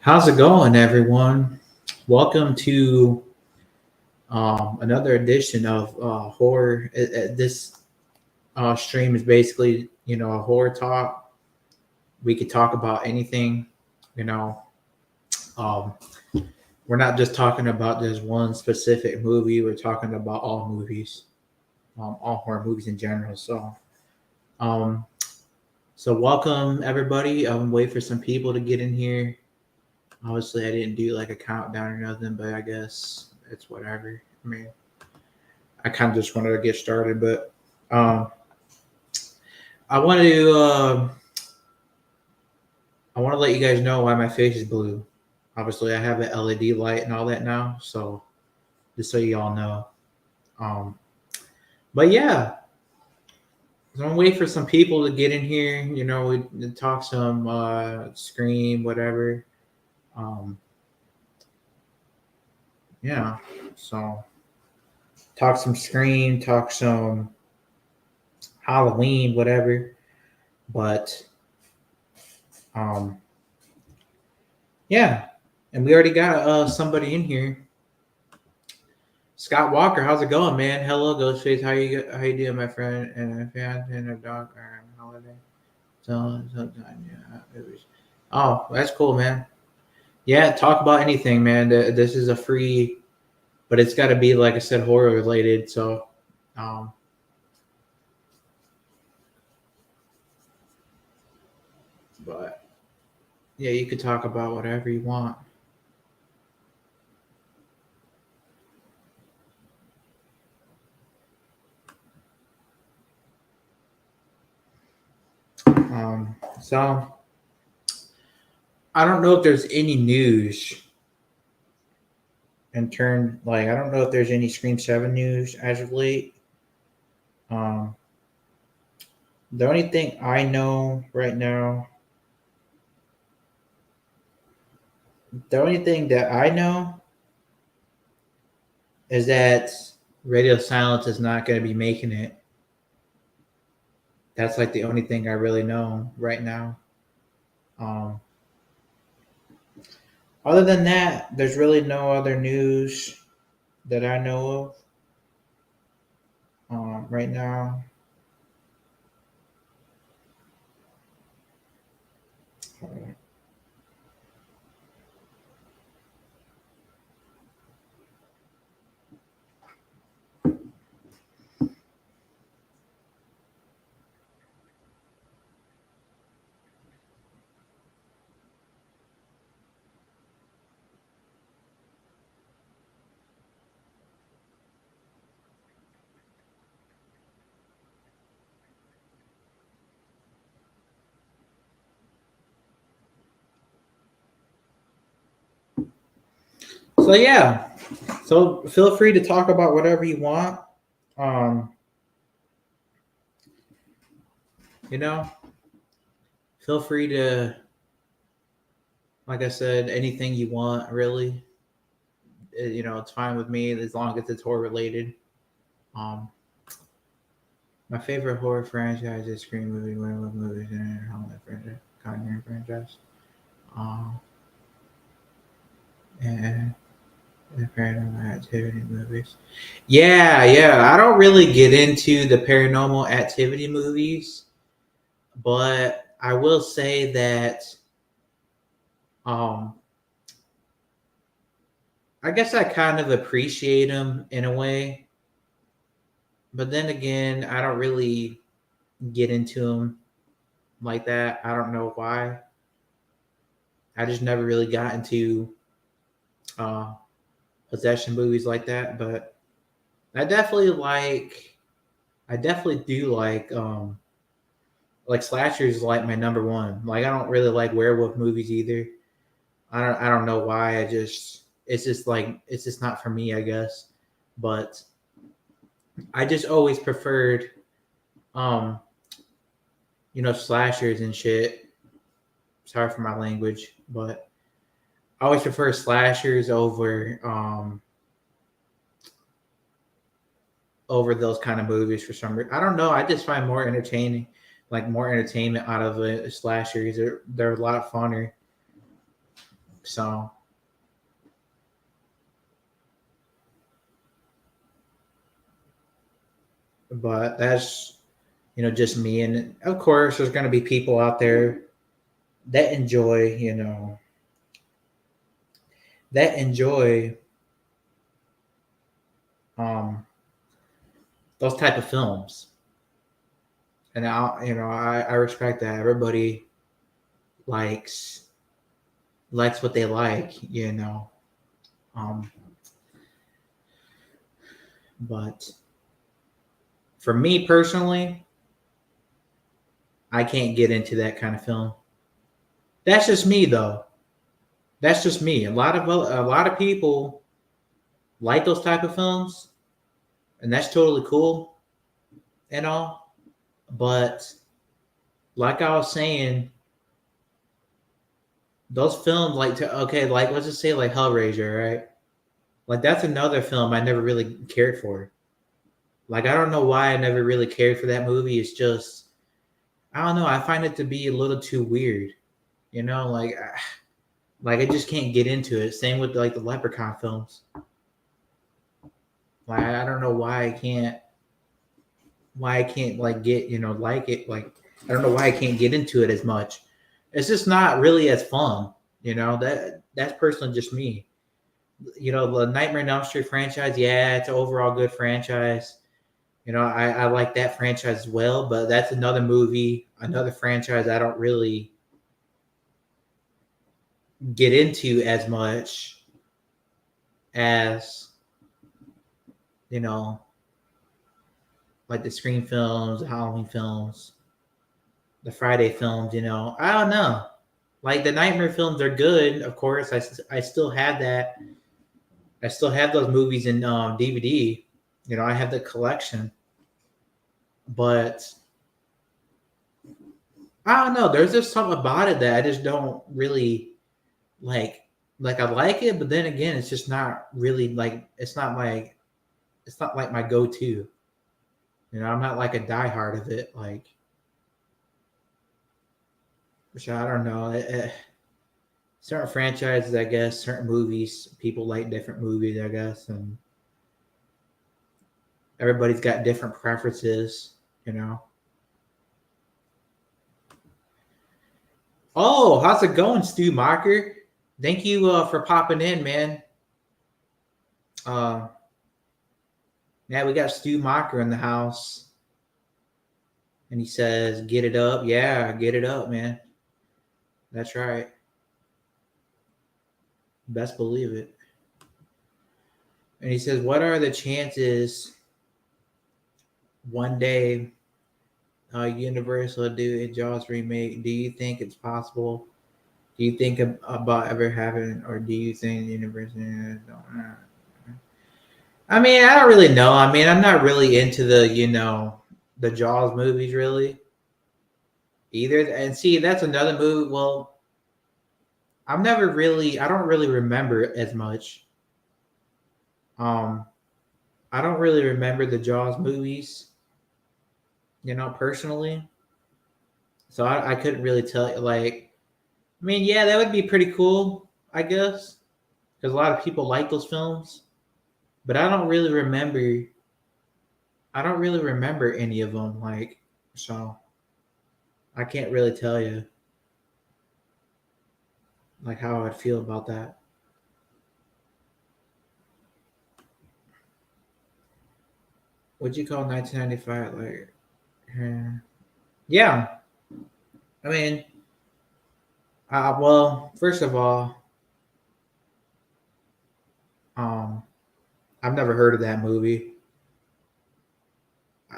How's it going, everyone? Welcome to another edition of horror. This stream is basically, a horror talk. We could talk about anything. You know, um, we're not just talking about just one specific movie. We're talking about all movies, all horror movies in general. Um, so welcome everybody. Wait for some people to get in here. Obviously, I didn't do like a countdown or nothing, but I guess it's whatever. I mean, I kind of just wanted to get started, but um, I want to I want to let you guys know why my face is blue. Obviously, I have an LED light and all that now, so just so you all know. Um, but yeah, so I'm waiting for some people to get in here. We talk some Scream, whatever. Um, yeah, so talk some Scream, talk some Halloween, whatever. But um, yeah, and we already got somebody in here. Scott Walker, how's it going, man? Hello, Ghostface. How you doing, my friend? And a fan and a dog or a holiday. Sometime, yeah. Oh, that's cool, man. Yeah, talk about anything, man. This is a free, but it's got to be like I said, horror related. So, um, but yeah, you could talk about whatever you want. So I don't know if there's any news in turn. Like I don't know if there's any Scream 7 news as of late. Um, the only thing I know right now, the only thing that I know is that Radio Silence is not going to be making it. That's like the only thing I really know right now. Um, Other than that, there's really no other news that I know of right now. So yeah, so feel free to talk about whatever you want. Um, you know, feel free to, like I said, anything you want. Really, it's fine with me as long as it's horror related. Um, my favorite horror franchise is Scream movie, werewolf movies, and Halloween franchise, Conjuring franchise. Um, and the Paranormal Activity movies. Yeah, yeah. I don't really get into the Paranormal Activity movies, but I will say that um, I guess I kind of appreciate them in a way. But then again, I don't really get into them like that. I don't know why. I just never really got into uh, possession movies like that. But I definitely like. I definitely do like slashers is like my number one. Like I don't really like werewolf movies either. I don't know why. It's just not for me, I guess. But I just always preferred um slashers and shit. Sorry for my language, but I always prefer slashers over those kind of movies for some reason. I don't know. I just find more entertaining, like more entertainment out of the slashers. They're a lot funner. So, but that's just me, and of course, there's going to be people out there that enjoy, that enjoy um, those type of films, and I respect that. Everybody likes what they like. Um, but for me personally, I can't get into that kind of film. That's just me, though. That's just me. A lot of people like those type of films, and that's totally cool and all. But like I was saying, those films, okay, like let's just say like Hellraiser, right? Like that's another film I never really cared for. Like I don't know why I never really cared for that movie. It's just I don't know. I find it to be a little too weird. Like I just can't get into it. Same with like the Leprechaun films. Like I don't know why I can't like get like it. Like I don't know why I can't get into it as much. It's just not really as fun. That's personally just me. The Nightmare on Elm Street franchise, yeah, it's an overall good franchise. I like that franchise as well, but that's another movie, another franchise I don't really get into as much as, you know, like the Scream films, the Halloween films, the Friday films, I don't know. Like the Nightmare films are good, of course. I still have that. I still have those movies in DVD. I have the collection, but I don't know. There's just something about it that I just don't really like. Like I like it, but then again, it's just not really like it's not like my go-to. I'm not like a diehard of it. Like, which I don't know. Certain franchises, I guess, certain movies, people like different movies, I guess, and everybody's got different preferences. You know. Oh, how's it going, Stu Mocker? Thank you for popping in, man. Uh, yeah, we got Stu Mocker in the house, and he says, "Get it up, yeah, get it up, man." That's right. Best believe it. And he says, "What are the chances one day Universal will do a Jaws remake? Do you think it's possible? Do you think about ever having, or do you think Universal don't know?" I mean, I don't really know. I mean, I'm not really into the Jaws movies really either. And see, that's another movie. Well, I don't really remember as much. Um, I don't really remember the Jaws movies, personally. So I couldn't really tell you. Like, I mean, yeah, that would be pretty cool, I guess, because a lot of people like those films. But I don't really remember. I don't really remember any of them. Like, so I can't really tell you like how I'd feel about that. What'd you call 1995? Like, yeah. I mean, well, first of all, um, I've never heard of that movie.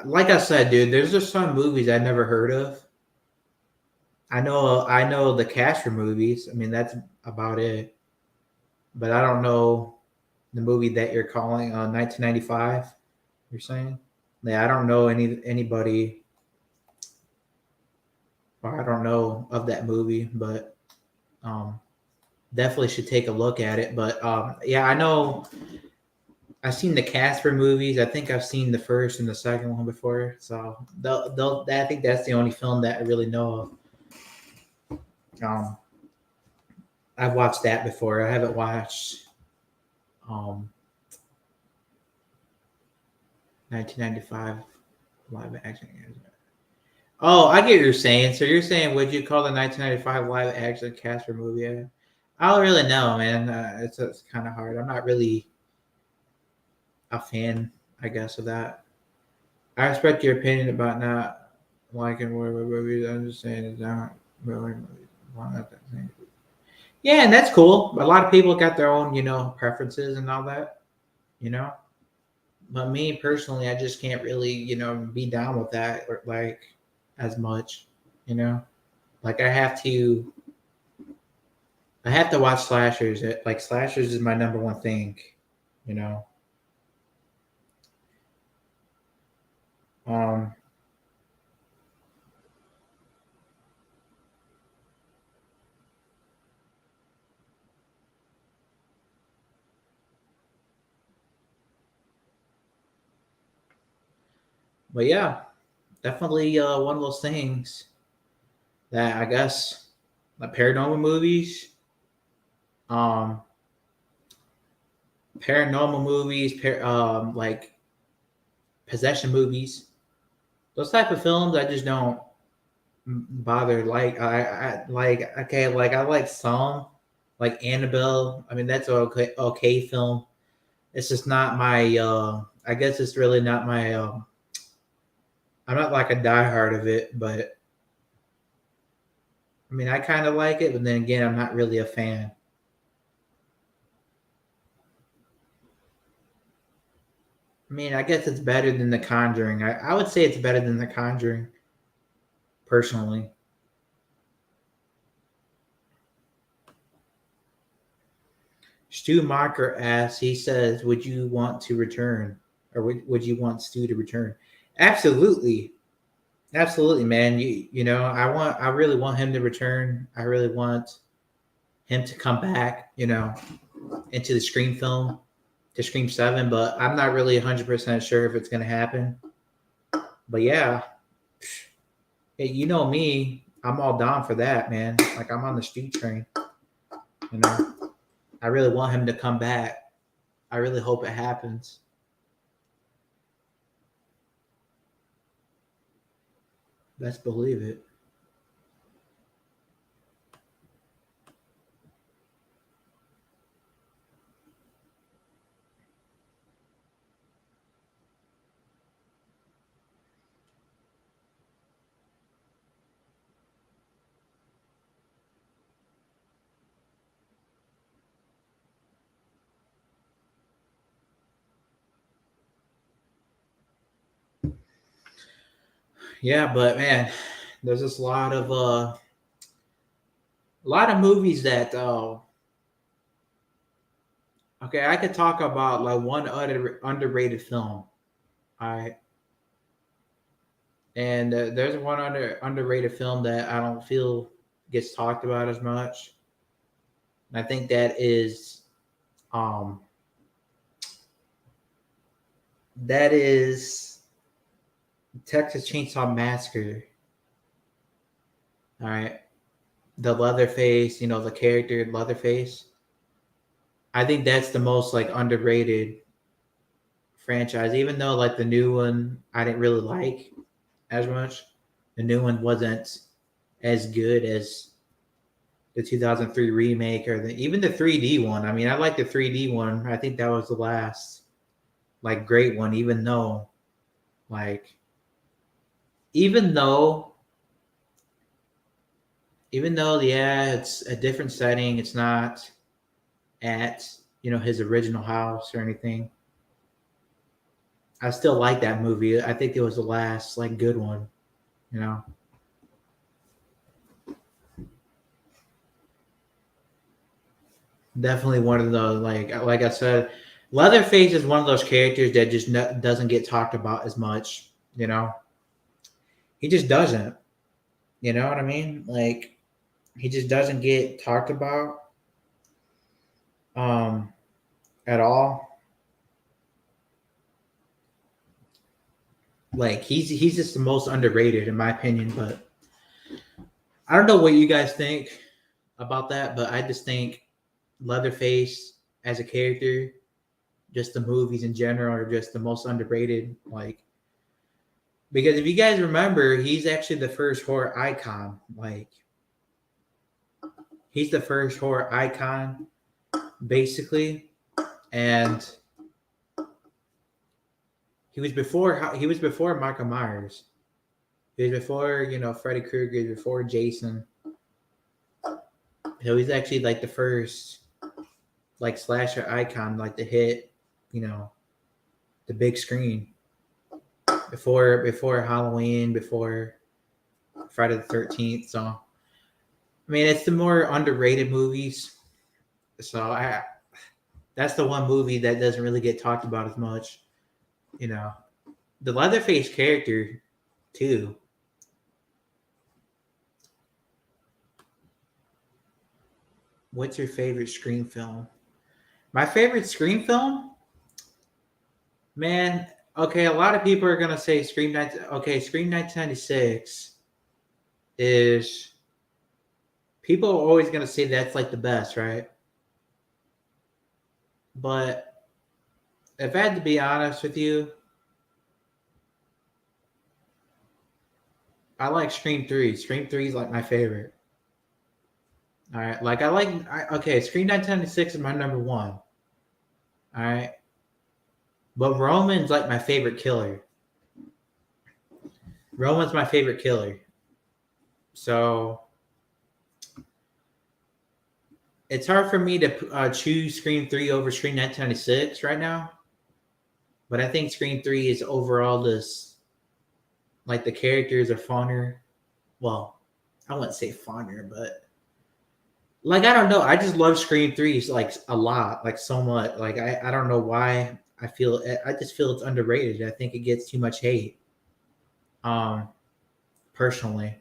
Like I said, dude, there's just some movies I never heard of. I know the cast for movies. I mean, that's about it. But I don't know the movie that you're calling 1995. You're saying? Yeah, I don't know anybody, or I don't know of that movie, but um, definitely should take a look at it. But yeah, I know I've seen the cast for movies. I think I've seen the first and the second one before. So I think that's the only film that I really know of. I've watched that before. I haven't watched um 1995 live action. Oh, I get what you're saying. So you're saying, would you call the 1995 live action Casper movie? I don't really know, man. It's kind of hard. I'm not really a fan, I guess, of that. I respect your opinion about not liking Warner movies. I'm just saying it's not really movies. Well, not that thing. Yeah, and that's cool. A lot of people got their own, preferences and all that, you know. But me personally, I just can't really, be down with that or like as much, you know. Like I have to watch slashers. Like slashers is my number one thing, you know. Um, but yeah, definitely one of those things that I guess like paranormal movies, um, like possession movies, those type of films I just don't bother. Like I like okay, like I like some, like Annabelle. I mean that's an okay film. It's just not my. I guess it's really not my. I'm not like a diehard of it, but I mean I kind of like it, but then again I'm not really a fan. I mean I guess it's better than The Conjuring. I would say it's better than The Conjuring personally. Stu Mocker asks, he says, would you want to return? Or would you want Stu to return? Absolutely. Absolutely, man. I really want him to return. I really want him to come back, into the Scream film, to Scream 7, but I'm not really 100% sure if it's going to happen. But yeah, hey, you know me, I'm all down for that, man. Like I'm on the street train, you know. I really want him to come back. I really hope it happens. Best believe it. Yeah, but man, there's just a lot of movies that okay, I could talk about like one other underrated film. All right. And there's one underrated film that I don't feel gets talked about as much. And I think um that is Texas Chainsaw Massacre. All right. The Leatherface, the character Leatherface. I think that's the most like underrated franchise, even though like the new one I didn't really like as much. The new one wasn't as good as the 2003 remake or even the 3D one. I mean, I like the 3D one. I think that was the last like great one, like even though yeah, it's a different setting. It's not at his original house or anything. I still like that movie. I think it was the last like good one. You know, definitely one of those like I said, Leatherface is one of those characters that just doesn't get talked about as much. He just doesn't. You know what I mean? Like he just doesn't get talked about um at all. Like he's just the most underrated in my opinion. But I don't know what you guys think. about that, but I just think Leatherface as a character, just the movies in general, are just the most underrated. Like, because if you guys remember, he's actually the first horror icon. Like, he's the first horror icon, basically, and he was before Michael Myers. He was before Freddy Krueger. He was before Jason. So he's actually like the first like slasher icon, like to hit, you know, the big screen before Halloween, before Friday the 13th. So I mean, it's the more underrated movies. So I that's the one movie that doesn't really get talked about as much. You know, the Leatherface character too. What's your favorite Scream film? My favorite Scream film, man. Okay, a lot of people are gonna say Scream. Okay, Scream 1996 is. People are always gonna say that's like the best, right? But if I had to be honest with you, I like Scream 3. Scream 3 is like my favorite. All right, like okay, Scream 1996 is my number one. All right, but Roman's like my favorite killer. Roman's my favorite killer. So it's hard for me to choose Scream 3 over Scream 1996 right now. But I think Scream 3 is overall this, like the characters are funner. Well, I wouldn't say funner, but like I don't know. I just love Scream 3 like a lot, like so much. Like I don't know why I just feel it's underrated. I think it gets too much hate. Um, personally.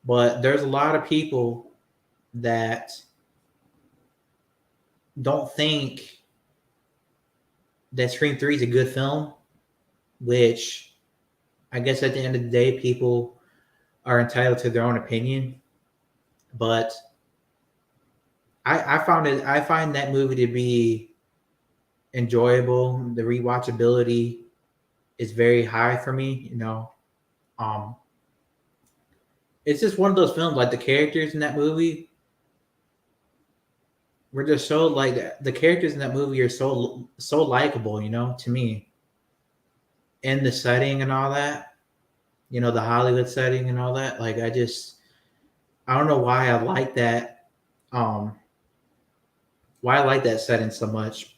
But there's a lot of people that don't think that Scream 3 is a good film, which I guess at the end of the day, people are entitled to their own opinion. But I find that movie to be enjoyable. The rewatchability is very high for me. Um, it's just one of those films. Like the characters in that movie were just so like the characters in that movie are so likable. To me, and the setting and all that. The Hollywood setting and all that. Like I don't know why I like that. Why I like that setting so much.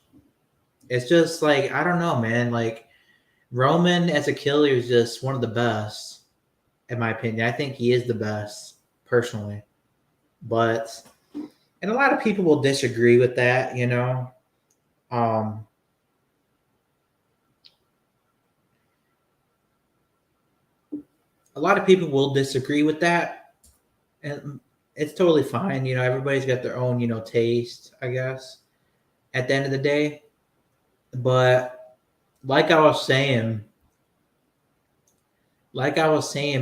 It's just like I don't know, man. Like Roman as a killer is just one of the best, in my opinion. I think he is the best personally, but and a lot of people will disagree with that. Um, a lot of people will disagree with that, and it's totally fine. Everybody's got their own taste, I guess. At the end of the day, but like I was saying,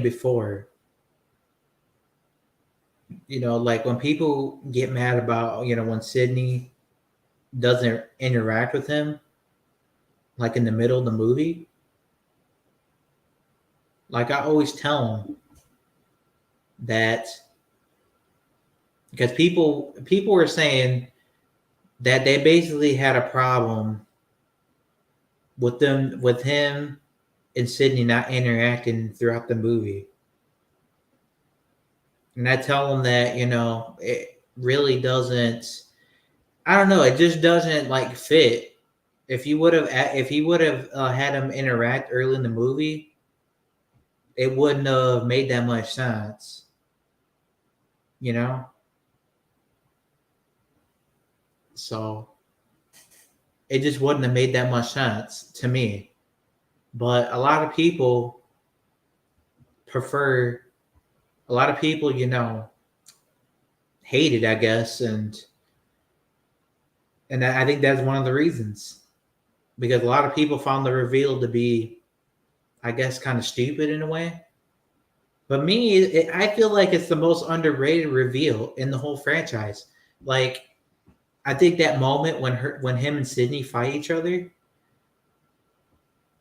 before, like when people get mad about, when Sydney doesn't interact with him, like in the middle of the movie, like I always tell them that because people were saying that they basically had a problem with him and Sydney not interacting throughout the movie. And I tell them that, it really doesn't, I don't know, it just doesn't like fit. If he would have had him interact early in the movie, it wouldn't have made that much sense. You know? So it just wouldn't have made that much sense to me. But prefer a lot of people, hate it, I guess, and I think that's one of the reasons. Because a lot of people found the reveal to be, I guess, kind of stupid in a way. But me, I feel like it's the most underrated reveal in the whole franchise. Like, I think that moment when him and Sydney fight each other,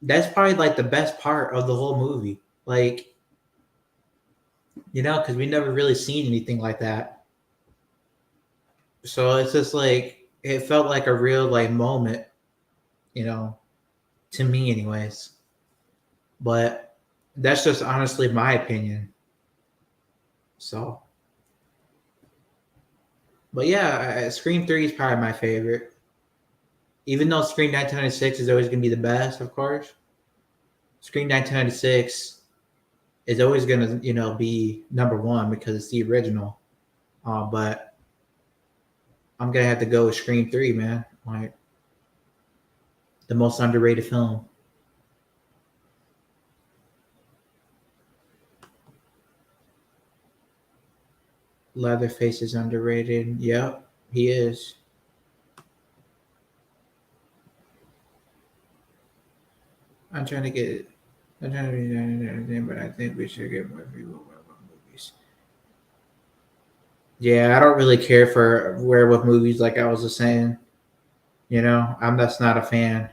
that's probably like the best part of the whole movie. Like, because we never really seen anything like that. So it's just like it felt like a real like moment, you know, to me, anyways. But that's just honestly my opinion. So, but yeah, Scream 3 is probably my favorite. Even though Scream 1996 is always going to be the best, of course, Scream 1996 is always going to, be number one because it's the original. But I'm going to have to go with Scream 3, man. Like, the most underrated film. Leatherface is underrated. Yep, he is. I'm trying to get it. I'm trying to be anything, but I think we should get more people about movies. Yeah, I don't really care for werewolf movies, like I was just saying. I'm just not a fan,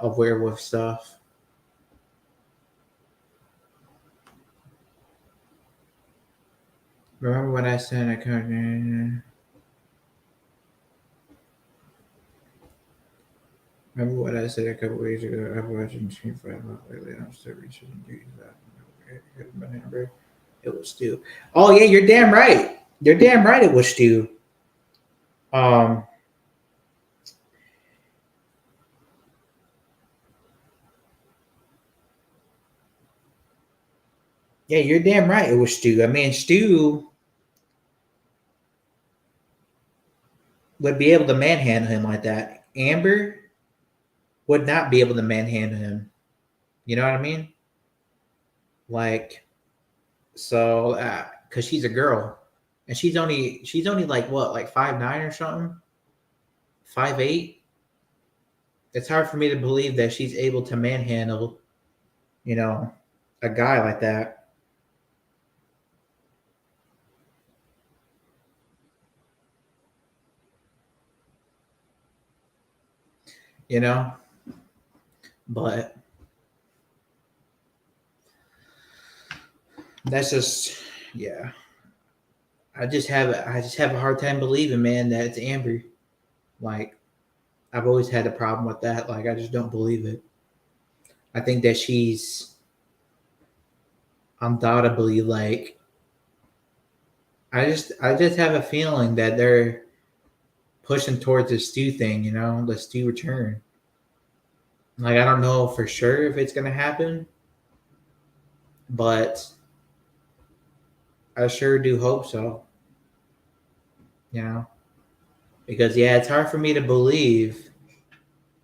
of werewolf stuff. Remember what I said? I couldn't. Remember what I said a couple weeks ago? I've watching Screen 5 lately. I'm still reaching duties that. It was Stu. Oh yeah, you're damn right. You're damn right. It was Stu. Um, yeah, you're damn right. It was Stu. I mean, Stu would be able to manhandle him like that. Amber would not be able to manhandle him. You know what I mean? Like, so, because she's a girl, and she's only like what, like 5'9" or something, 5'8". It's hard for me to believe that she's able to manhandle, you know, a guy like that. You know, but that's just, yeah. I just have a hard time believing, man, that it's Amber. Like, I've always had a problem with that. Like, I just don't believe it. I think that she's undoubtedly like. I just have a feeling that they're pushing towards the Stu thing. The Stu return. Like, I don't know for sure if it's gonna happen, but I sure do hope so. You know, because yeah, it's hard for me to believe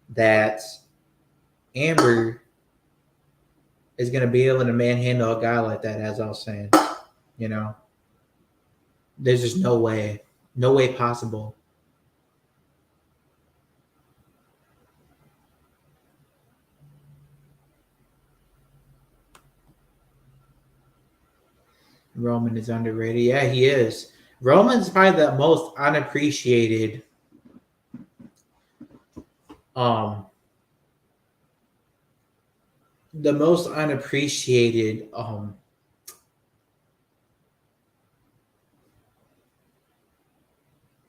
that Amber is gonna be able to manhandle a guy like that. As I was saying, you know, there's just no way possible. Roman is underrated. Yeah, he is. Roman's probably the most unappreciated um the most unappreciated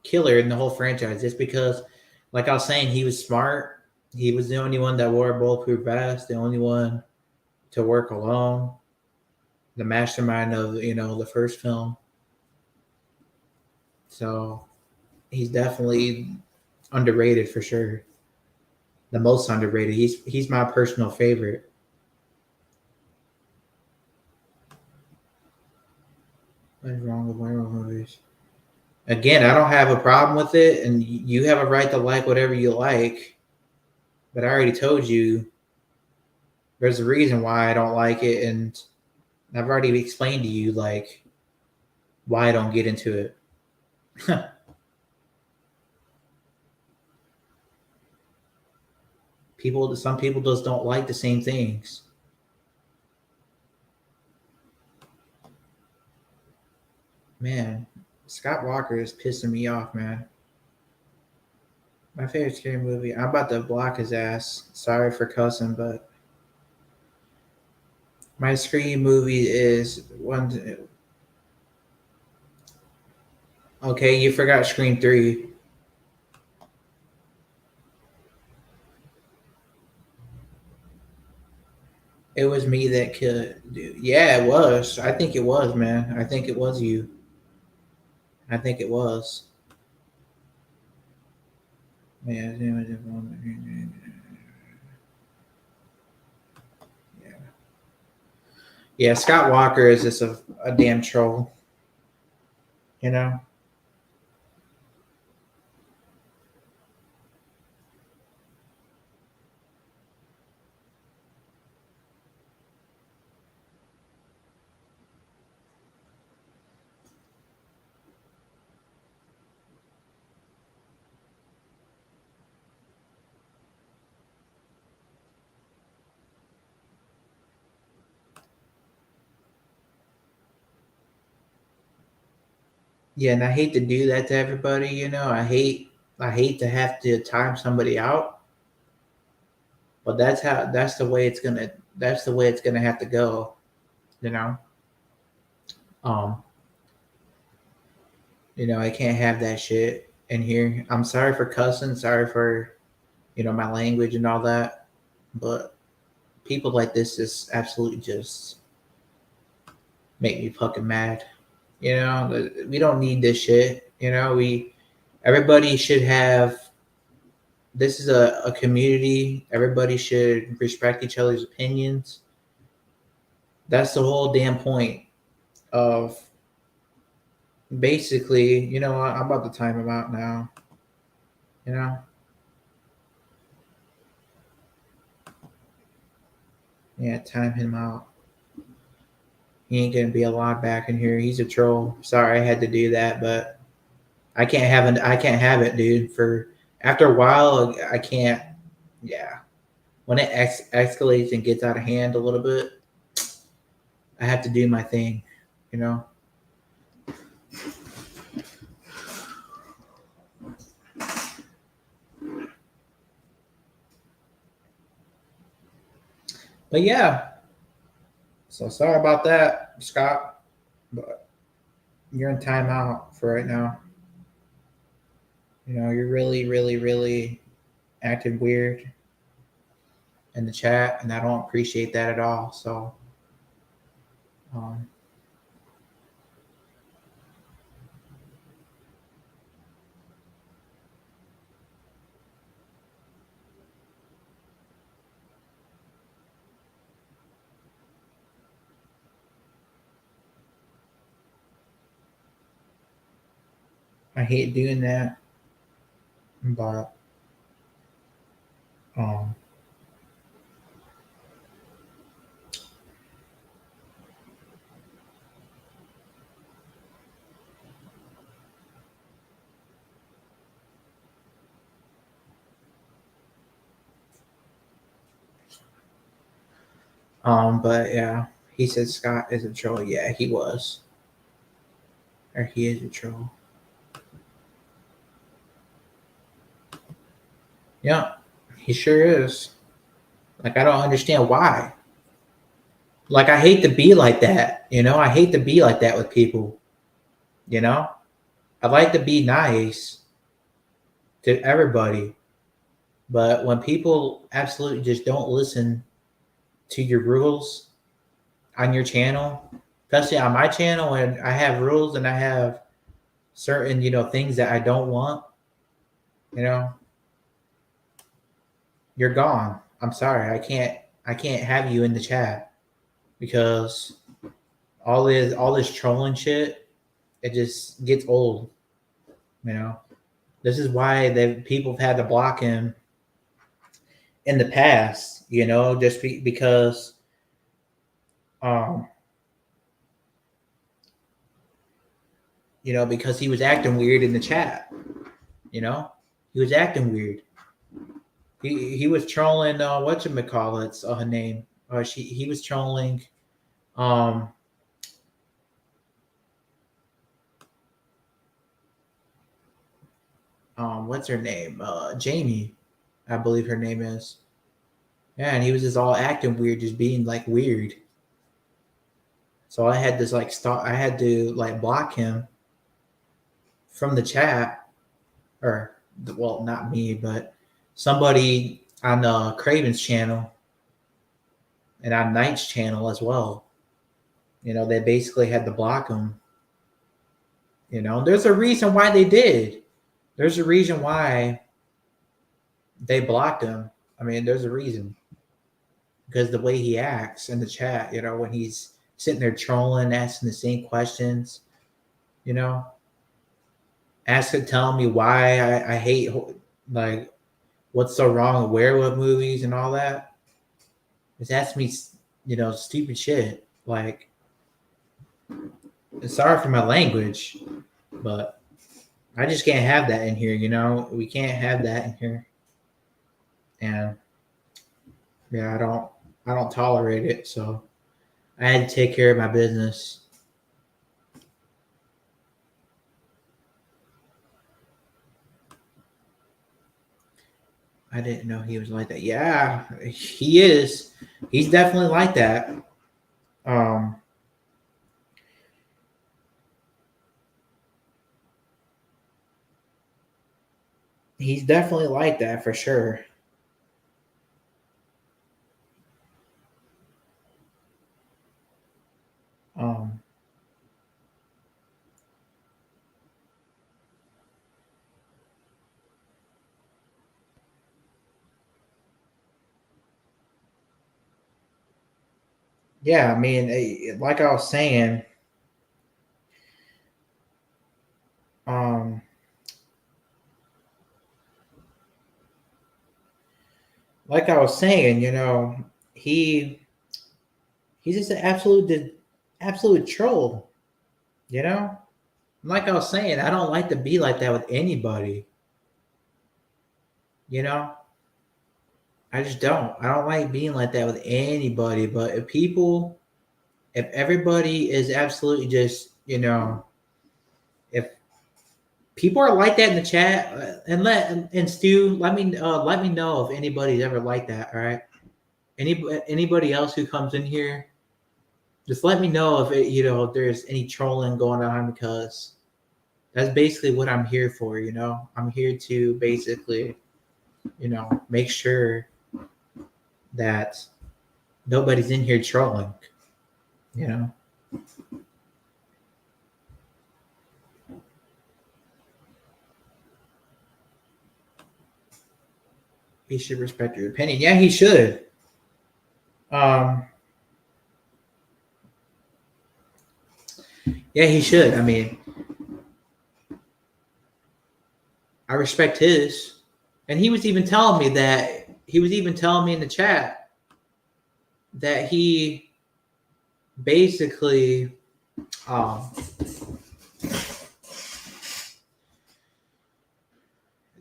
killer in the whole franchise just because, like I was saying, he was smart. He was the only one that wore a bulletproof vest, the only one to work alone, the mastermind of the first film. So he's definitely underrated for sure. The most underrated. He's my personal favorite. What's wrong with werewolf movies? Again, I don't have a problem with it, and you have a right to like whatever you like. But I already told you there's a reason why I don't like it, and I've already explained to you like why I don't get into it. Some people just don't like the same things. Man, Scott Walker is pissing me off, man. My favorite scary movie. I'm about to block his ass. Sorry for cussing, but my scream movie is one. Okay, you forgot Scream 3. It was me that killed. Dude. Yeah, it was. I think it was, man. I think it was you. I think it was. Man, yeah. Yeah, Scott Walker is just a damn troll, you know? Yeah, and I hate to do that to everybody, you know. I hate to have to time somebody out, but that's the way it's gonna have to go, you know. Um, I can't have that shit in here. I'm sorry for cussing, sorry for, my language and all that, but people like this just absolutely just make me fucking mad. We don't need this shit. Everybody should have. This is a community. Everybody should respect each other's opinions. That's the whole damn point of basically. I'm about to time him out now. You know, yeah, time him out. He ain't gonna be allowed back in here. He's a troll. Sorry, I had to do that, but I can't have it, dude. For after a while, I can't. Yeah, when it escalates and gets out of hand a little bit, I have to do my thing. You know. But yeah, so sorry about that, Scott. But you're in timeout for right now. You're really, really, really acting weird in the chat, and I don't appreciate that at all. So, um, I hate doing that, but um, but yeah, he said Scott is a troll. Yeah, he was, or he is a troll. Yeah, he sure is. Like I don't understand why. Like I hate to be like that. I hate to be like that with people. You know, I like to be nice to everybody, but when people absolutely just don't listen to your rules on your channel, especially on my channel, and I have rules and I have certain things that I don't want, you know, you're gone. I'm sorry, I can't have you in the chat because all this trolling shit, it just gets old. You know, this is why people have had to block him in the past. Just because um because he was acting weird in the chat. You know, he was acting weird. He was trolling. Whatchamacallit's her name? He was trolling. Um, what's her name? Jamie, I believe her name is. Yeah, and he was just all acting weird, just being like weird. So I had to like stop. I had to like block him from the chat, or well, not me, but somebody on Craven's channel and on Knight's channel as well. They basically had to block him. There's a reason why they did. There's a reason why they blocked him. I mean, there's a reason because the way he acts in the chat, when he's sitting there trolling, asking the same questions, you know, asking, telling me why I hate, like, what's so wrong with werewolf movies and all that. Just asking me, stupid shit. Like, sorry for my language, but I just can't have that in here. We can't have that in here. And yeah, I don't tolerate it. So I had to take care of my business. I didn't know he was like that. Yeah, he is. He's definitely like that. Um, he's definitely like that for sure. Um, yeah, I mean, like I was saying, um, like I was saying, he's just an absolute troll. Like I was saying, I don't like to be like that with anybody. You know, I just don't. I don't like being like that with anybody. But if everybody is absolutely just, if people are like that in the chat, and Stu, let me know if anybody's ever like that. All right, anybody else who comes in here, just let me know if there's any trolling going on, because that's basically what I'm here for. I'm here to basically, make sure that nobody's in here trolling. You know. He should respect your opinion. Yeah, he should. Um, yeah, he should. I mean, I respect his. And he was even telling me that he was even telling me in the chat that he basically um,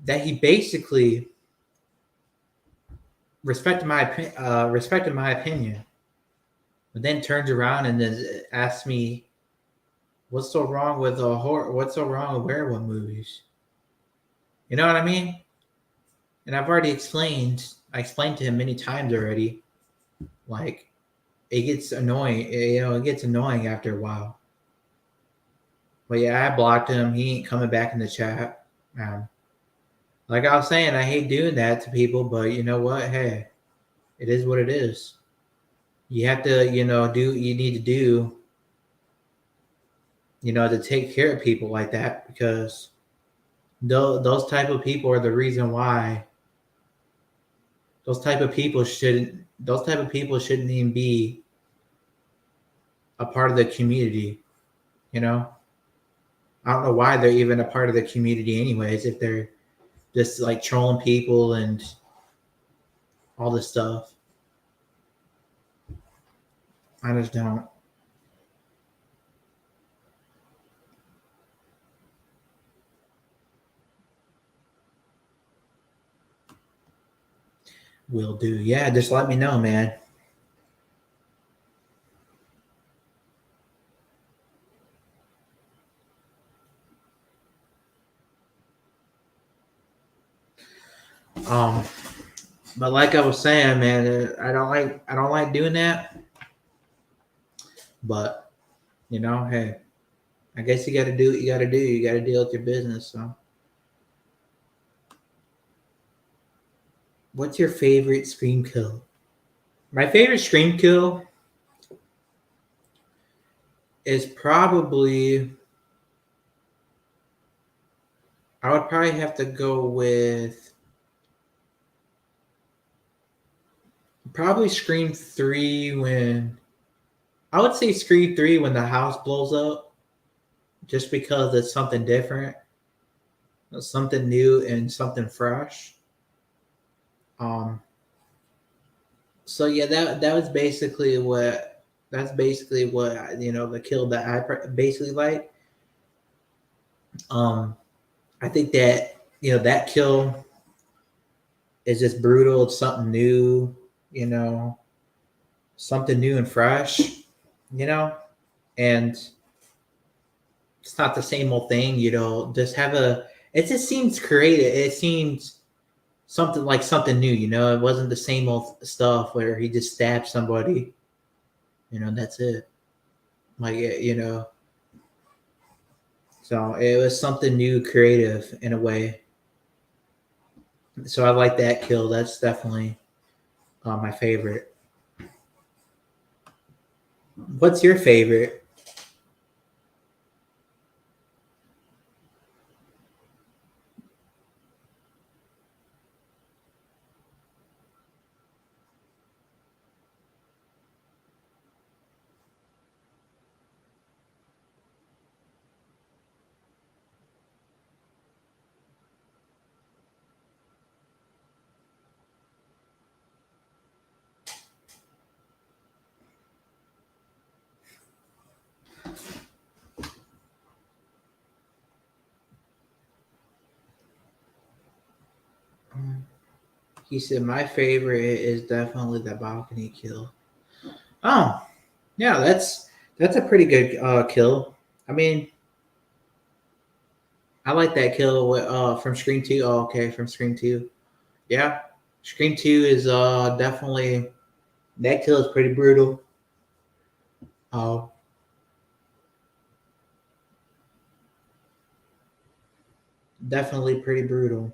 that he basically respected my opinion, but then turns around and then asks me, "What's so wrong with horror? What's so wrong with werewolf movies?" You know what I mean? And I've already explained. I explained to him many times already. Like, it gets annoying. It gets annoying after a while. But yeah, I blocked him. He ain't coming back in the chat. Like I was saying, I hate doing that to people, but you know what? Hey, it is what it is. You have to, do what you need to do, to take care of people like that, because those type of people are the reason why those type of people shouldn't even be a part of the community. I don't know why they're even a part of the community anyways, if they're just like trolling people and all this stuff. I just don't. Will do. Yeah, just let me know, man. Um, but like I was saying, man, I don't like doing that. But hey, I guess you got to do what you got to do. You got to deal with your business. So, what's your favorite scream kill? My favorite scream kill is probably I would probably have to go with probably Scream 3 when I would say Scream 3 when the house blows up just because it's something different, something new and something fresh. Um so yeah, that was basically what that's basically what the kill that I basically like. Um I think that that kill is just brutal. It's something new, you know, something new and fresh, you know, and it's not the same old thing, just have it just seems creative. It seems something new, it wasn't the same old stuff where he just stabbed somebody, that's it. Like, so it was something new, creative in a way. So I like that kill. That's definitely my favorite. What's your favorite? He said my favorite is definitely the balcony kill. Oh, yeah, that's a pretty good kill. I mean, I like that kill from Scream 2. Oh, okay, from Scream 2. Yeah, Scream 2 is definitely that kill is pretty brutal. Oh, definitely pretty brutal.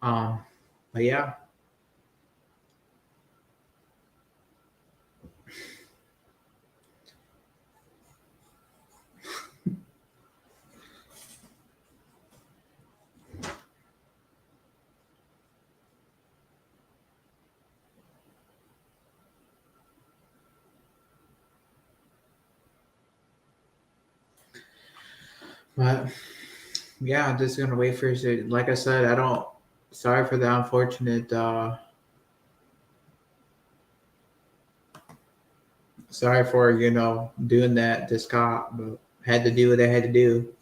Um, but yeah, but yeah, I'm just gonna wait for it. Like I said, I don't. Sorry for the unfortunate. Sorry for doing that to Scott, but had to do what I had to do.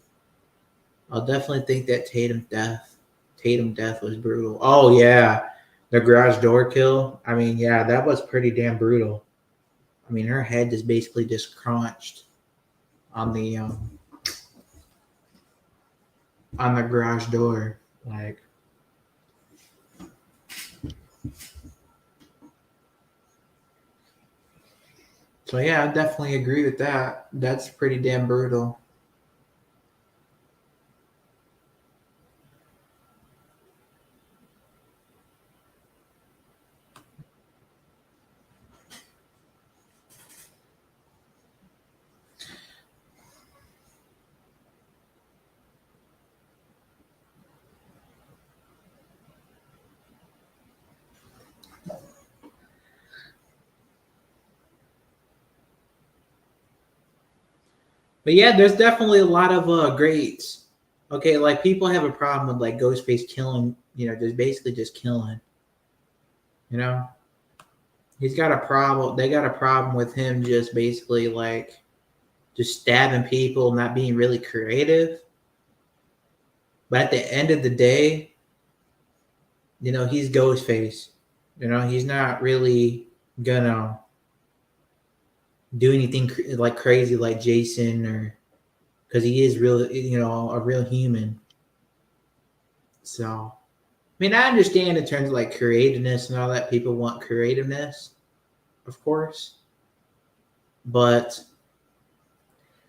I'll definitely think that Tatum death was brutal. Oh yeah, the garage door kill. I mean, yeah, that was pretty damn brutal. I mean, her head just basically just crunched on the garage door. Like, so yeah, I definitely agree with that. That's pretty damn brutal. But yeah, there's definitely a lot of greats. Okay, like people have a problem with like Ghostface killing, just basically just killing. You know, he's got a problem. They got a problem with him just basically like just stabbing people, not being really creative. But at the end of the day, he's Ghostface. He's not really gonna do anything like crazy like Jason, or because he is real, a real human. So, I mean, I understand in terms of like creativeness and all that. People want creativeness, of course, but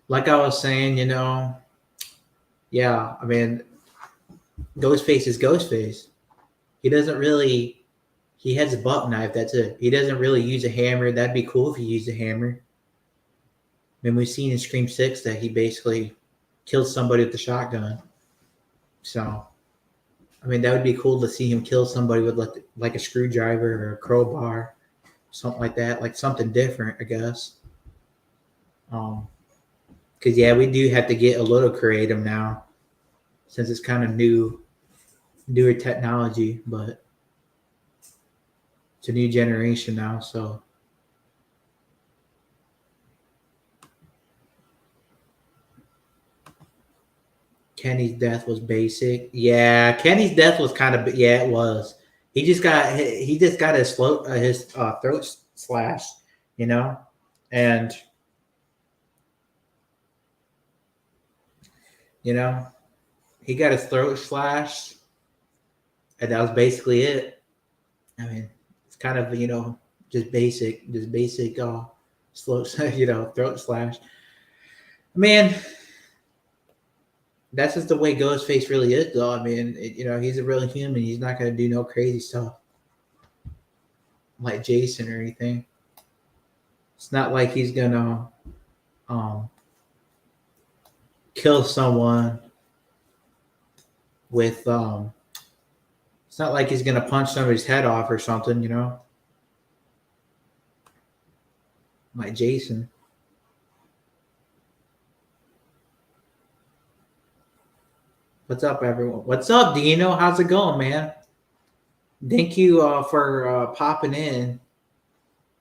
like I was saying, yeah, I mean, Ghostface is Ghostface. He doesn't really. He has a buck knife. That's it. He doesn't really use a hammer. That'd be cool if he used a hammer. I mean, we've seen in Scream 6 that he basically killed somebody with the shotgun. So, I mean, that would be cool to see him kill somebody with like a screwdriver or a crowbar, something like that, like something different, I guess. Because yeah, we do have to get a little creative now, since it's kind of newer technology, but it's a new generation now, so. Kenny's death was basic. Yeah, Kenny's death was kind of, yeah, it was. He just got his throat slashed, you know, and you know he got his throat slashed, and that was basically it. I mean, it's kind of just basic slow throat slash. Man, that's just the way Ghostface really is, though. I mean, he's a real human. He's not gonna do no crazy stuff like Jason or anything. It's not like he's gonna um, kill someone with. It's not like he's gonna punch somebody's head off or something, like Jason. What's up, everyone? What's up, Dino? How's it going, man? Thank you for popping in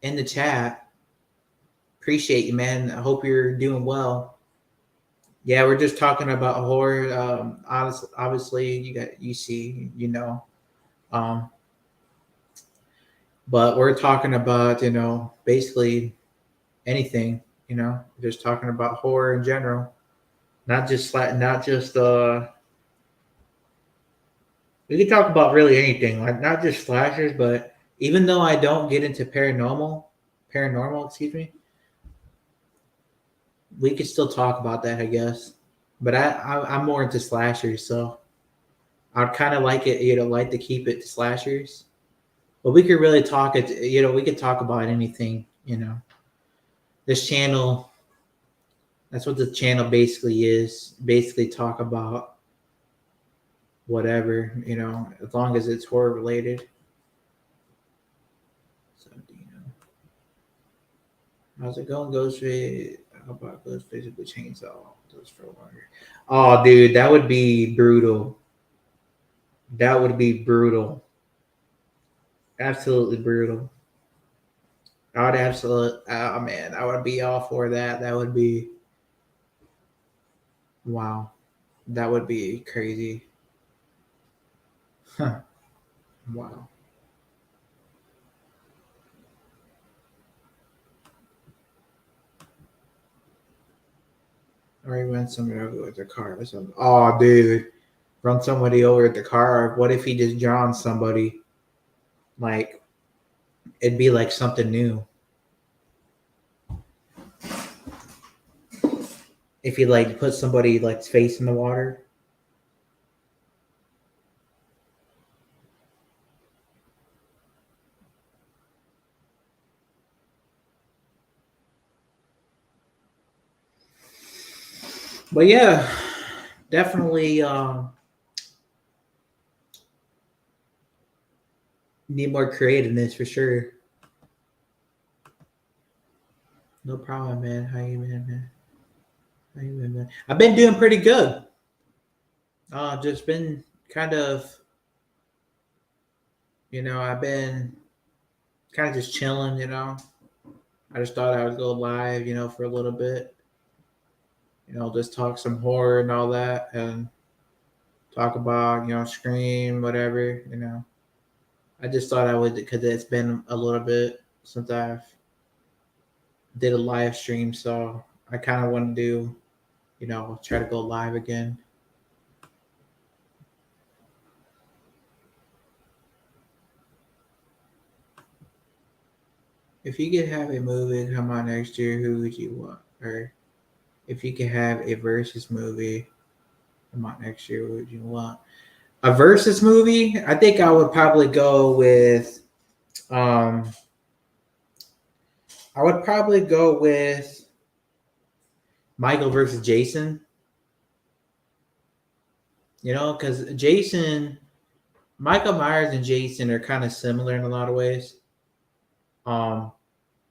the chat. Appreciate you, man. I hope you're doing well. Yeah, we're just talking about horror. Obviously, you see, um, but we're talking about basically anything. Just talking about horror in general, not just. We could talk about really anything, like not just slashers, but even though I don't get into paranormal, excuse me, we could still talk about that, I guess. But I'm more into slashers, so I'd kind of like it, like to keep it to slashers. But we could really talk it, we could talk about anything. This channel, that's what the channel basically is. Basically, talk about whatever, as long as it's horror related. So, how's it going, Ghostface? How about Ghostface with chainsaw? Those for longer. Oh, dude, that would be brutal. That would be brutal. Absolutely brutal. I would absolutely. Oh man, I would be all for that. That would be. Wow. That would be crazy. Huh. Wow. Or he run somebody over with their car or something. Oh, dude. Run somebody over with the car. What if he just drowned somebody? Like, it'd be like something new. If he like put somebody like face in the water. But yeah, definitely need more creativeness for sure. No problem, man. How you been, man? How you been, man? I've been doing pretty good. Just been kind of, I've been kind of just chilling. I just thought I would go live, for a little bit. Just talk some horror and all that, and talk about, Scream, whatever, I just thought I would because it's been a little bit since I've did a live stream, so I kind of want to do, try to go live again. If you could have a movie come out next year, who would you want? Or if you could have a versus movie come out next year, who would you want? A versus movie? I think I would probably go with I would probably go with Michael versus Jason. Because Michael Myers and Jason are kind of similar in a lot of ways.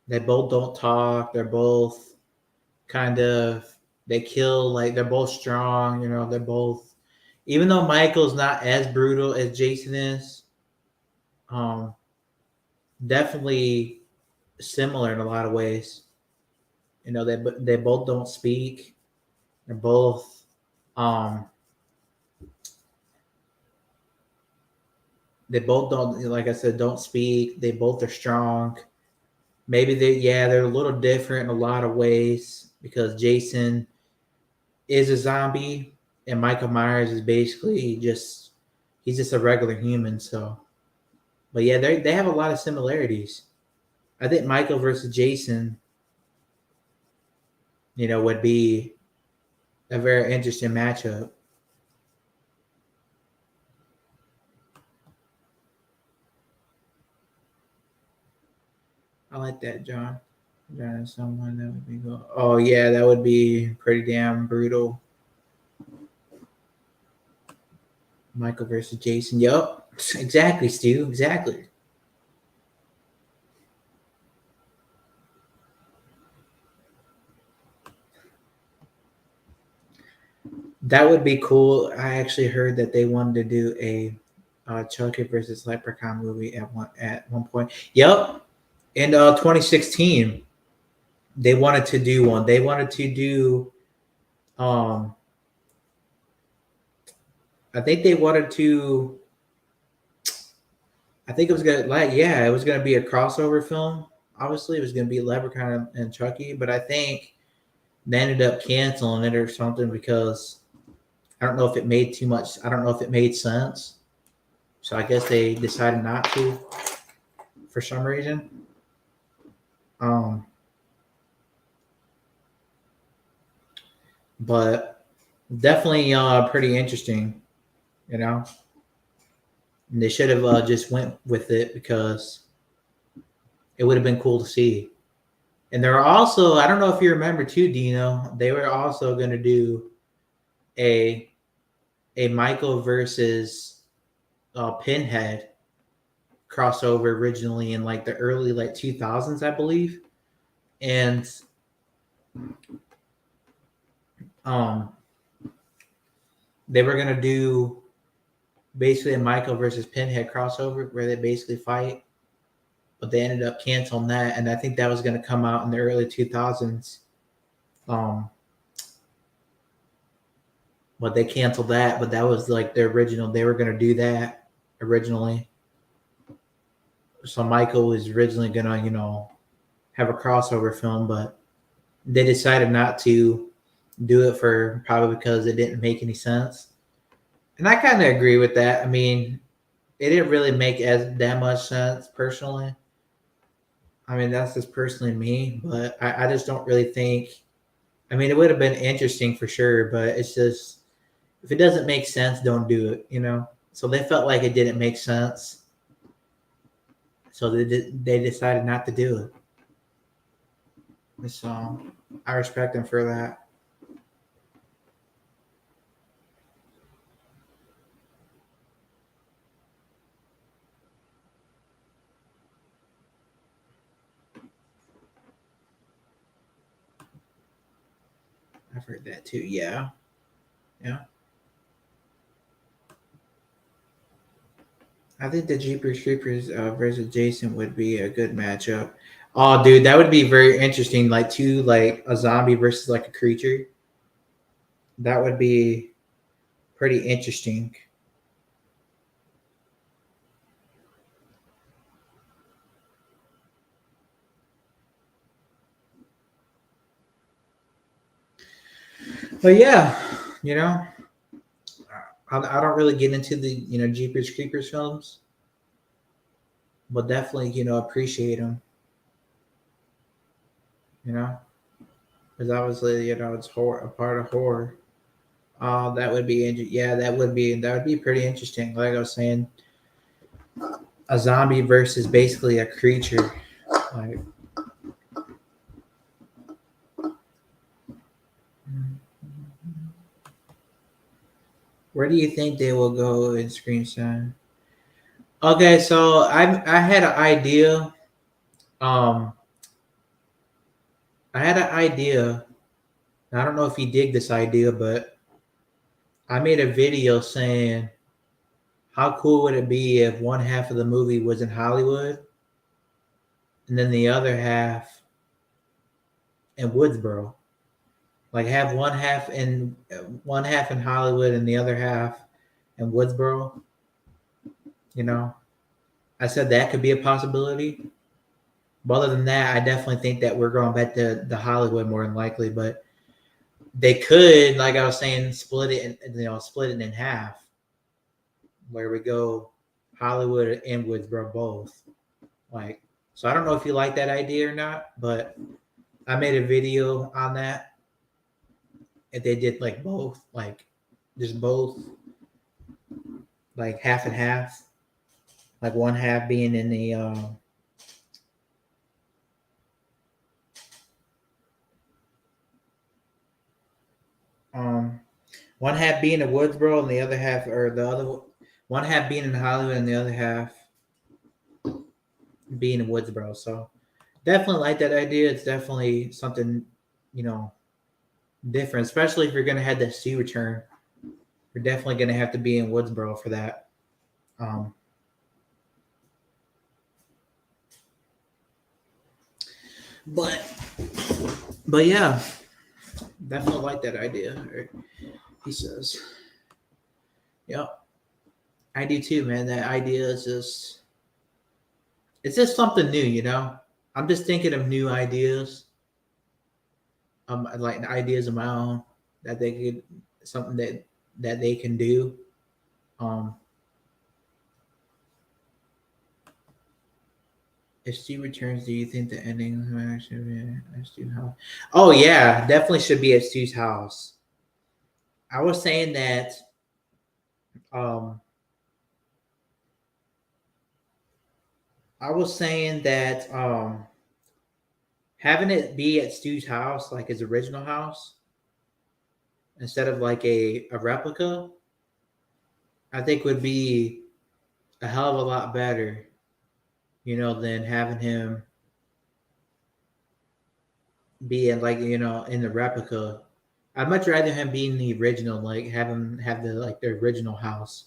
They both don't talk. They're both they kill, like they're both strong. They're both, even though Michael's not as brutal as Jason is, definitely similar in a lot of ways. They both don't speak. They're both they both don't, like I said, don't speak. They both are strong. Maybe they're a little different in a lot of ways because Jason is a zombie and Michael Myers is basically he's just a regular human. So, but yeah, they have a lot of similarities. I think Michael versus Jason, would be a very interesting matchup. I like that, John. John is someone that would be cool. Oh yeah, that would be pretty damn brutal. Michael versus Jason. Yup. Exactly, Stu. Exactly. That would be cool. I actually heard that they wanted to do a Chucky versus Leprechaun movie at one point. Yep. In 2016, they wanted to do one. They wanted to do I think they wanted to I think it was it was gonna be a crossover film. Obviously, it was gonna be Leprechaun and Chucky, but I think they ended up canceling it or something because I don't know if it made too much. I don't know if it made sense. So I guess they decided not to for some reason. But definitely pretty interesting, And they should have just went with it because it would have been cool to see. And there are also, I don't know if you remember too, Dino, they were also going to do a Michael versus Pinhead crossover originally in like the early 2000s, I believe. And they were going to do basically a Michael versus Pinhead crossover where they basically fight, but they ended up canceling that, and I think that was going to come out in the early 2000s. But they canceled that, but that was like their original. They were going to do that originally. So Michael was originally going to, have a crossover film, but they decided not to do it for probably because it didn't make any sense. And I kind of agree with that. I mean, it didn't really make that much sense personally. I mean, that's just personally me, but I just don't really think. I mean, it would have been interesting for sure, but it's just if it doesn't make sense, don't do it. So they felt like it didn't make sense, so they decided not to do it. So I respect them for that. I've heard that too. Yeah. I think the Jeepers Creepers versus Jason would be a good matchup. Oh, dude, that would be very interesting. Like a zombie versus like a creature. That would be pretty interesting. But yeah, you know, I don't really get into the Jeepers Creepers films, but definitely appreciate them. You know, because obviously it's horror, a part of horror. That would be yeah, that would be pretty interesting. Like I was saying, a zombie versus basically a creature. Like, where do you think they will go in Screen Time? Okay, so I had an idea. Um, I had an idea. I don't know if you dig this idea, but I made a video saying how cool would it be if one half of the movie was in Hollywood and then the other half in Woodsboro. Like have one half in Hollywood and the other half in Woodsboro. You know, I said that could be a possibility. But other than that, I definitely think that we're going back to the Hollywood more than likely. But they could, like I was saying, split it in half, where we go Hollywood and Woodsboro both. Like, so I don't know if you like that idea or not, but I made a video on that. If they did like both, like just both, like half and half, like one half being in the um one half being in Woodsboro and the other half, or the other one half being in Hollywood and the other half being in Woodsboro. So definitely like that idea. It's definitely something, you know, different, especially if you're gonna have that sea return. You're definitely gonna have to be in Woodsboro for that. Um, but but yeah, definitely like that idea. He says, "Yep, I do too, man. That idea is just it's just something new, you know. I'm just thinking of new ideas, like ideas of my own that they could something that they can do. Um, if Stu returns, do you think the ending should be at Stu's house? Oh yeah, definitely should be at Stu's house. I was saying that um I was saying that having it be at Stu's house, like his original house, instead of like a replica, I think would be a hell of a lot better, than having him be in like in the replica. I'd much rather him be in the original, like have him have the original house.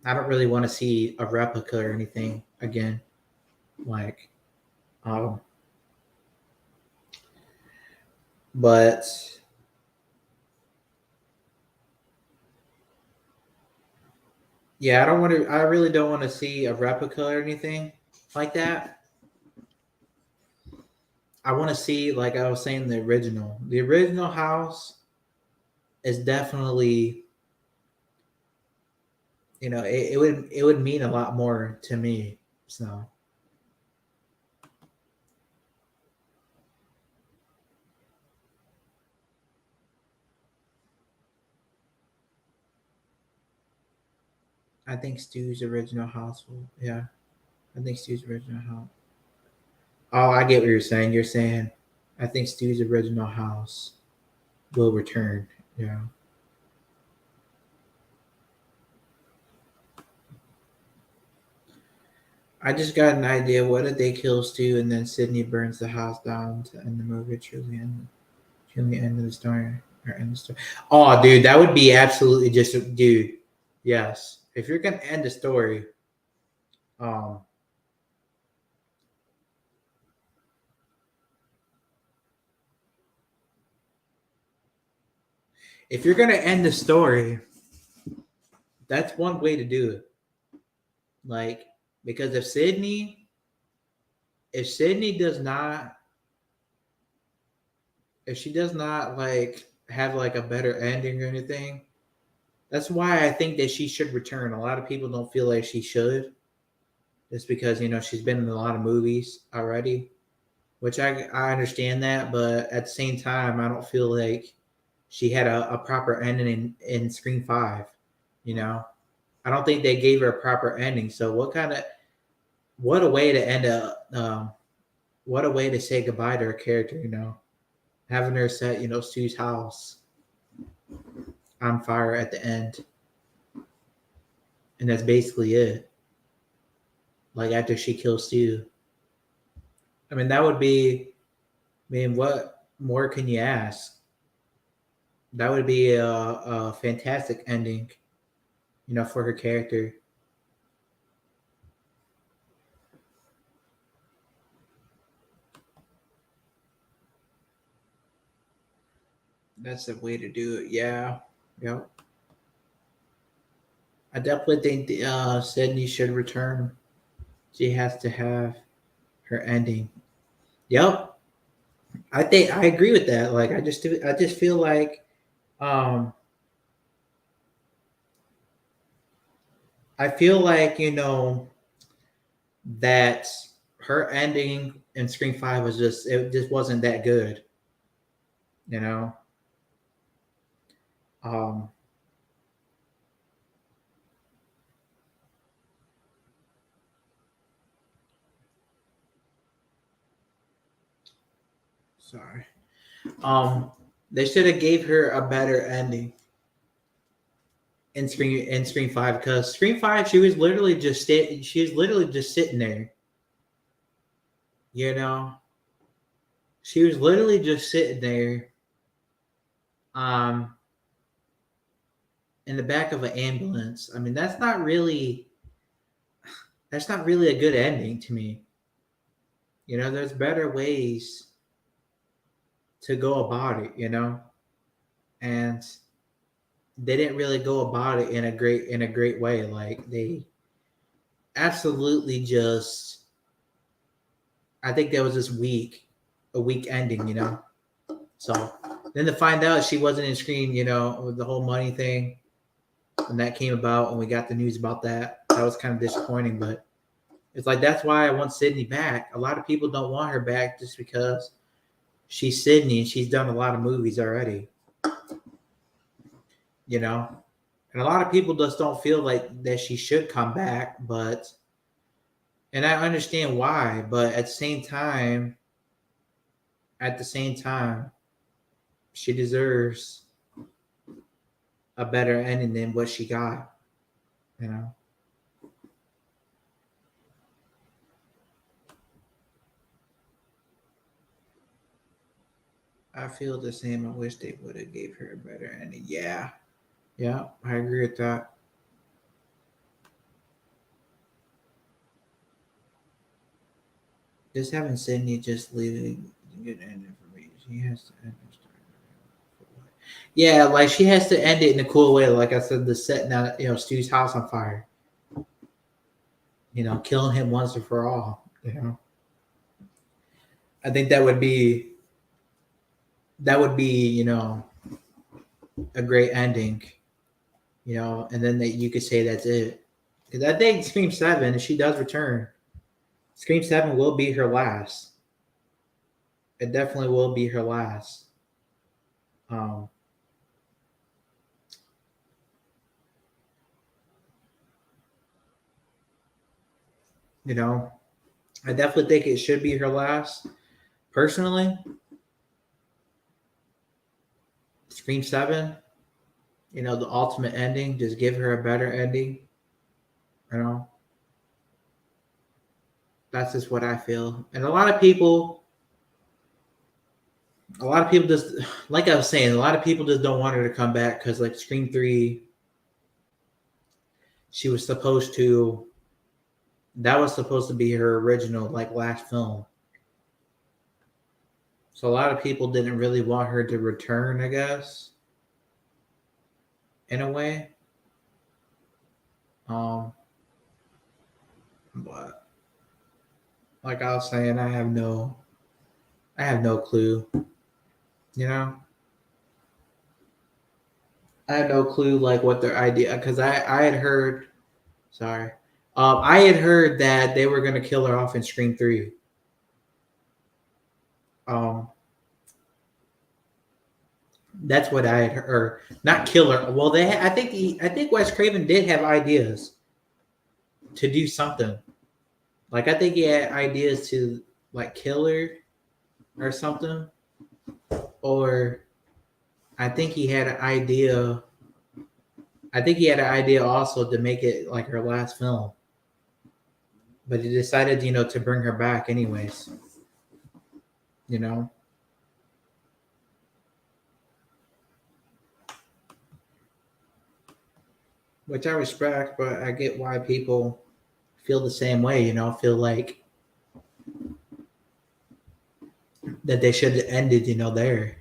I don't really want to see a replica or anything again. Like, um, but yeah, I don't want to. I really don't want to see a replica or anything like that. I want to see, like I was saying, the original. The original house is definitely, it would mean a lot more to me. So I think Stu's original house will. Yeah, I think Stu's original house. Oh, I get what you're saying. You're saying I think Stu's original house will return. Yeah. I just got an idea. What if they kill Stu and then Sydney burns the house down to end the movie? Truly end of the story or end the story. Oh, dude, that would be absolutely just dude. Yes, if you're gonna end the story, um, if you're gonna end the story, that's one way to do it. Like, because if Sydney does not, if she does not like have like a better ending or anything, that's why I think that she should return. A lot of people don't feel like she should, just because she's been in a lot of movies already, which I understand that, but at the same time, I don't feel like she had a proper ending in Scream 5. You know, I don't think they gave her a proper ending. So what a way to end what a way to say goodbye to her character. Having her set Stu's house on fire at the end, and that's basically it. Like after she kills Stu, I mean that would be. I mean, what more can you ask? That would be a fantastic ending, for her character. That's the way to do it. Yeah. Yep. I definitely think Sydney should return. She has to have her ending. Yep. I think I agree with that. Like I just feel like um I feel like, that her ending in Scream 5 was it just wasn't that good, you know. Um sorry. Um they should have gave her a better ending in Scream 5, because Scream 5 she was literally just sitting there, you know. She was literally just sitting there um in the back of an ambulance. I mean, that's not really a good ending to me. There's better ways to go about it, and they didn't really go about it in a great way. Like they absolutely just, I think that was just a weak ending, So then to find out she wasn't in Scream, with the whole money thing, when that came about and we got the news about that, that was kind of disappointing. But it's like that's why I want Sydney back. A lot of people don't want her back just because she's Sydney and she's done a lot of movies already, you know. And a lot of people just don't feel like that she should come back, but and I understand why, but at the same time, she deserves a better ending than what she got, you know. I feel the same. I wish they would have gave her a better ending. Yeah. Yeah, I agree with that. Just having Sydney just leaving good ending for me. She has to end her story. Yeah, like she has to end it in a cool way. Like I said, the setting out, Stu's house on fire. Killing him once and for all. I think that would be, a great ending. And then that you could say that's it. Because I think Scream 7, if she does return, Scream 7 will be her last. It definitely will be her last. Um, you know, I definitely think it should be her last. Personally, Scream 7, the ultimate ending, just give her a better ending. You know, that's just what I feel. And a lot of people just, like I was saying, a lot of people just don't want her to come back because, like, Scream 3, she was supposed to, that was supposed to be her original, like, last film. So a lot of people didn't really want her to return, I guess. in a way. Um, but like I was saying, I have no clue. You know, I had no clue like what their idea because I had heard. Sorry, I had heard that they were gonna kill her off in Scream 3. Um, that's what I had heard. Or not kill her. Well, I think Wes Craven did have ideas to do something. Like I think he had ideas to like kill her or something, or I think he had an idea. I think he had an idea also to make it like her last film, but he decided, to bring her back anyways. You know, which I respect, but I get why people feel the same way. Feel like that they should have ended. There.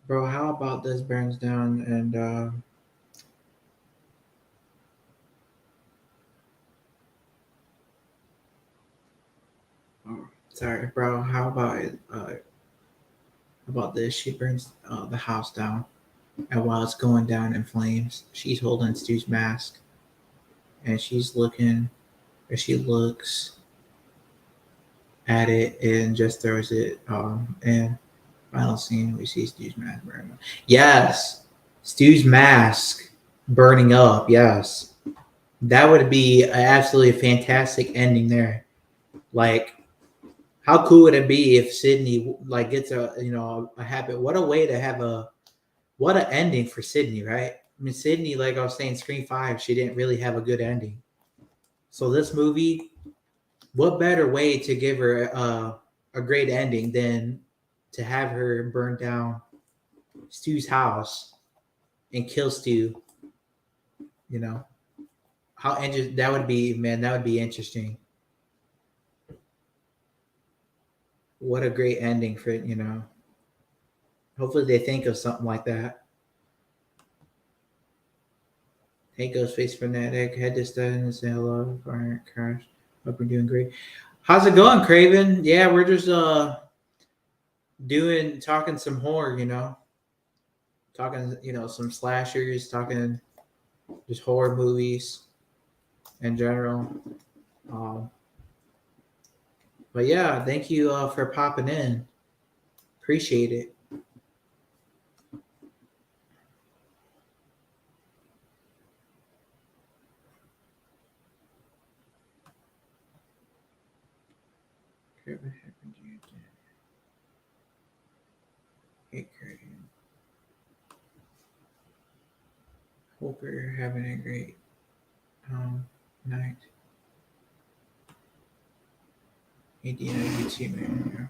Bro, how about this burns down and oh, sorry, bro. How about this? She burns the house down, and while it's going down in flames, she's holding Stu's mask, and she's looking, or she looks at it and just throws it. And final scene, we see Stu's mask burning up. Yes, Stu's mask burning up. Yes, that would be absolutely a fantastic ending there. Like, how cool would it be if Sydney like gets a habit? What a way to have what an ending for Sydney, right? I mean, Sydney, like I was saying, Scream 5, she didn't really have a good ending. So this movie, what better way to give her a great ending than to have her burn down Stu's house and kill Stu? You know how interesting that would be, man. That would be interesting. What a great ending for it. Hopefully they think of something like that. Hey, Ghostface Fanatic, head to study and say hello. Fire crash. Hope you're doing great. How's it going, Craven? Yeah, we're just talking some horror, talking some slashers, talking just horror movies in general. Um, but yeah, thank you for popping in. Appreciate it. Hey, Craven. Hope you're having a great night. Hey, Dina, you too, man.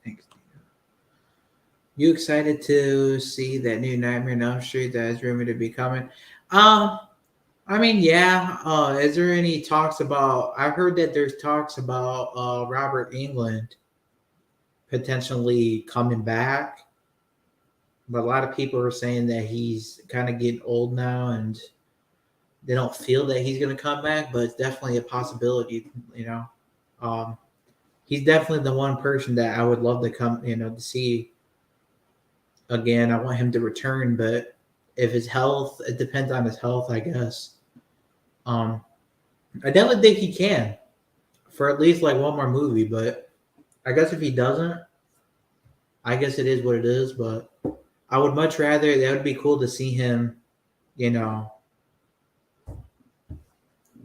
Thanks. You excited to see that new Nightmare on Elm Street that is rumored to be coming? Um, I mean, yeah. Is there any talks about? I've heard that there's talks about Robert England potentially coming back, but a lot of people are saying that he's kind of getting old now, and they don't feel that he's going to come back. But it's definitely a possibility. Um, he's definitely the one person that I would love to come, to see again. I want him to return, but if his health, it depends on his health, I guess. Um, I definitely think he can for at least like one more movie, but I guess if he doesn't, I guess it is what it is. But I would much rather that would be cool to see him, you know,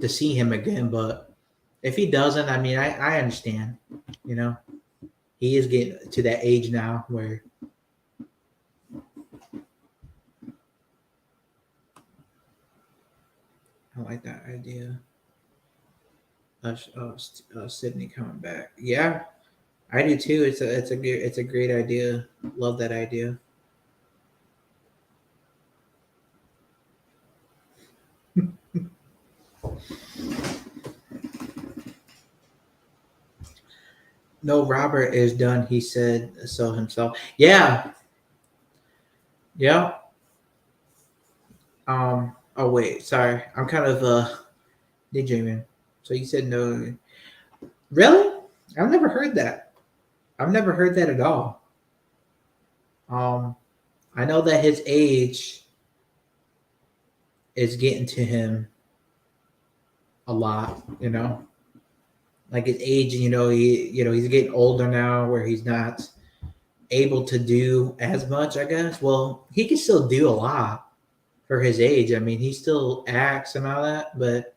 to see him again. But if he doesn't, I mean, I understand, you know, he is getting to that age now where like that idea of Sydney coming back. Yeah, I do too. It's a great idea. Love that idea. No, Robert is done. He said so himself. Yeah, yeah. Oh wait, sorry. I'm kind of daydreaming. So you said no. Really? I've never heard that. I've never heard that at all. Um, I know that his age is getting to him a lot. Like his age. He's getting older now, where he's not able to do as much. I guess. Well, he can still do a lot for his age. I mean, he still acts and all that, but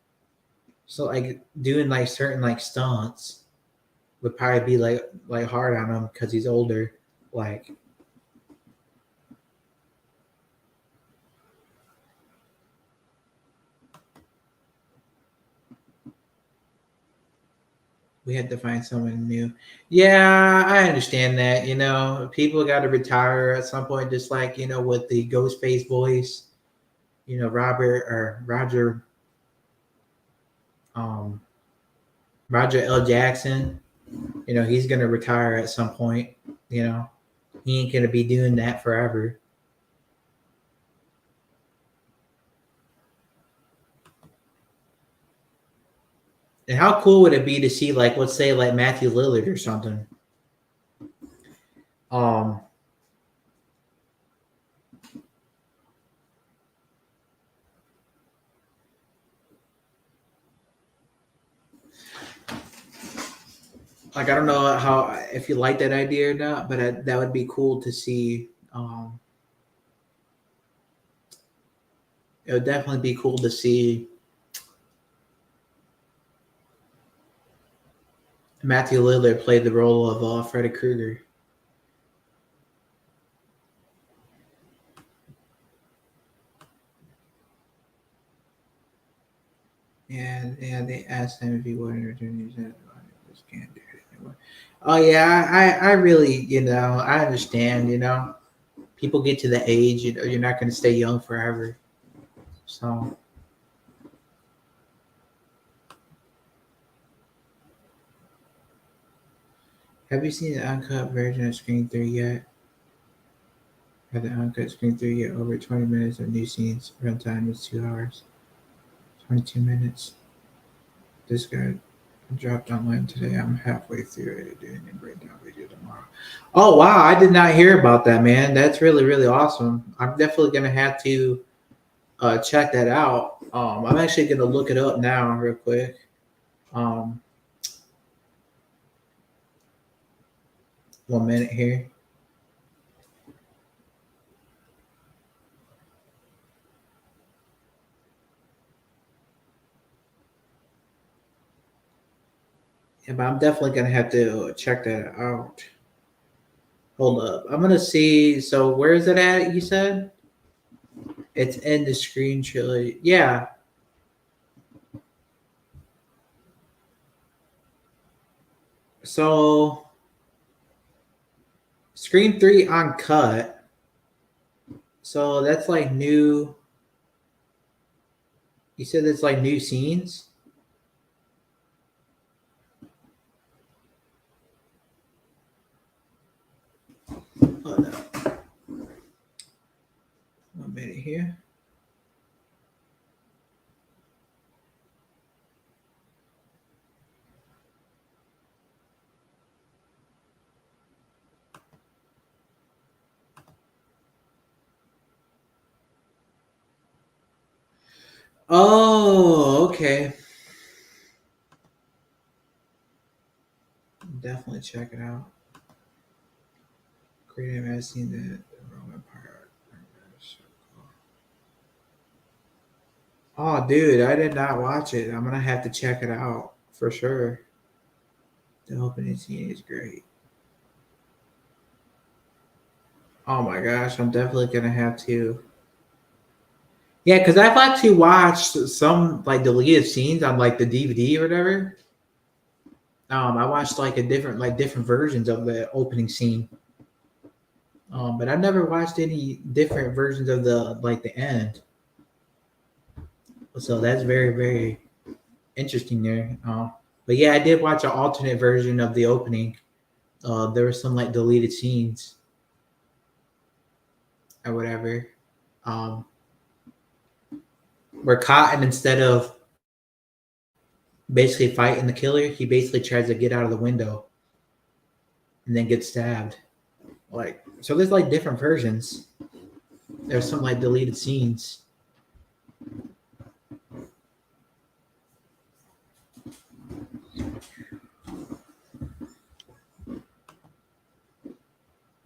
so like doing like certain like stunts would probably be like hard on him because he's older. Like we had to find someone new. Yeah, I understand that. People got to retire at some point, just like with the Ghostface voice. Robert or um, Roger L. Jackson. He's gonna retire at some point. You know, he ain't gonna be doing that forever. And how cool would it be to see, like, let's say, like Matthew Lillard or something? Um, like I don't know how if you like that idea or not, but that would be cool to see. It would definitely be cool to see Matthew Lillard play the role of Freddy Krueger. And they asked him if he wanted to return. He said, "I just can't do it anymore." Oh yeah, I really, I understand. People get to the age, you're not going to stay young forever. So, have you seen the uncut version of Scream 3 yet? Have the uncut Scream 3 yet? Over 20 minutes of new scenes. Runtime is 2 hours, 22 minutes. This guy dropped online today. I'm halfway through it, doing a breakdown video tomorrow. Oh wow, I did not hear about that, man. That's really, really awesome. I'm definitely gonna have to check that out. I'm actually gonna look it up now, real quick. Um, 1 minute here. Yeah, but I'm definitely gonna have to check that out. Hold up, I'm gonna see. So where is it at? You said it's in the Screen trilogy. Yeah. So Scream 3 uncut. So that's like new. You said it's like new scenes. Hold up. 1 minute here. Oh, okay. Definitely check it out. Great name. I've seen the Roman Empire. Oh, dude, I did not watch it. I'm gonna have to check it out for sure. The opening scene is great. Oh my gosh, I'm definitely gonna have to. Yeah, because I've actually watched some like deleted scenes on like the DVD or whatever. I watched like a different versions of the opening scene. But I've never watched any different versions of the end. So that's very, very interesting there. But yeah, I did watch an alternate version of the opening. There were some like deleted scenes or whatever. Um, where Cotton, instead of basically fighting the killer, he basically tries to get out of the window and then gets stabbed. Like, so there's like different versions. There's some like deleted scenes.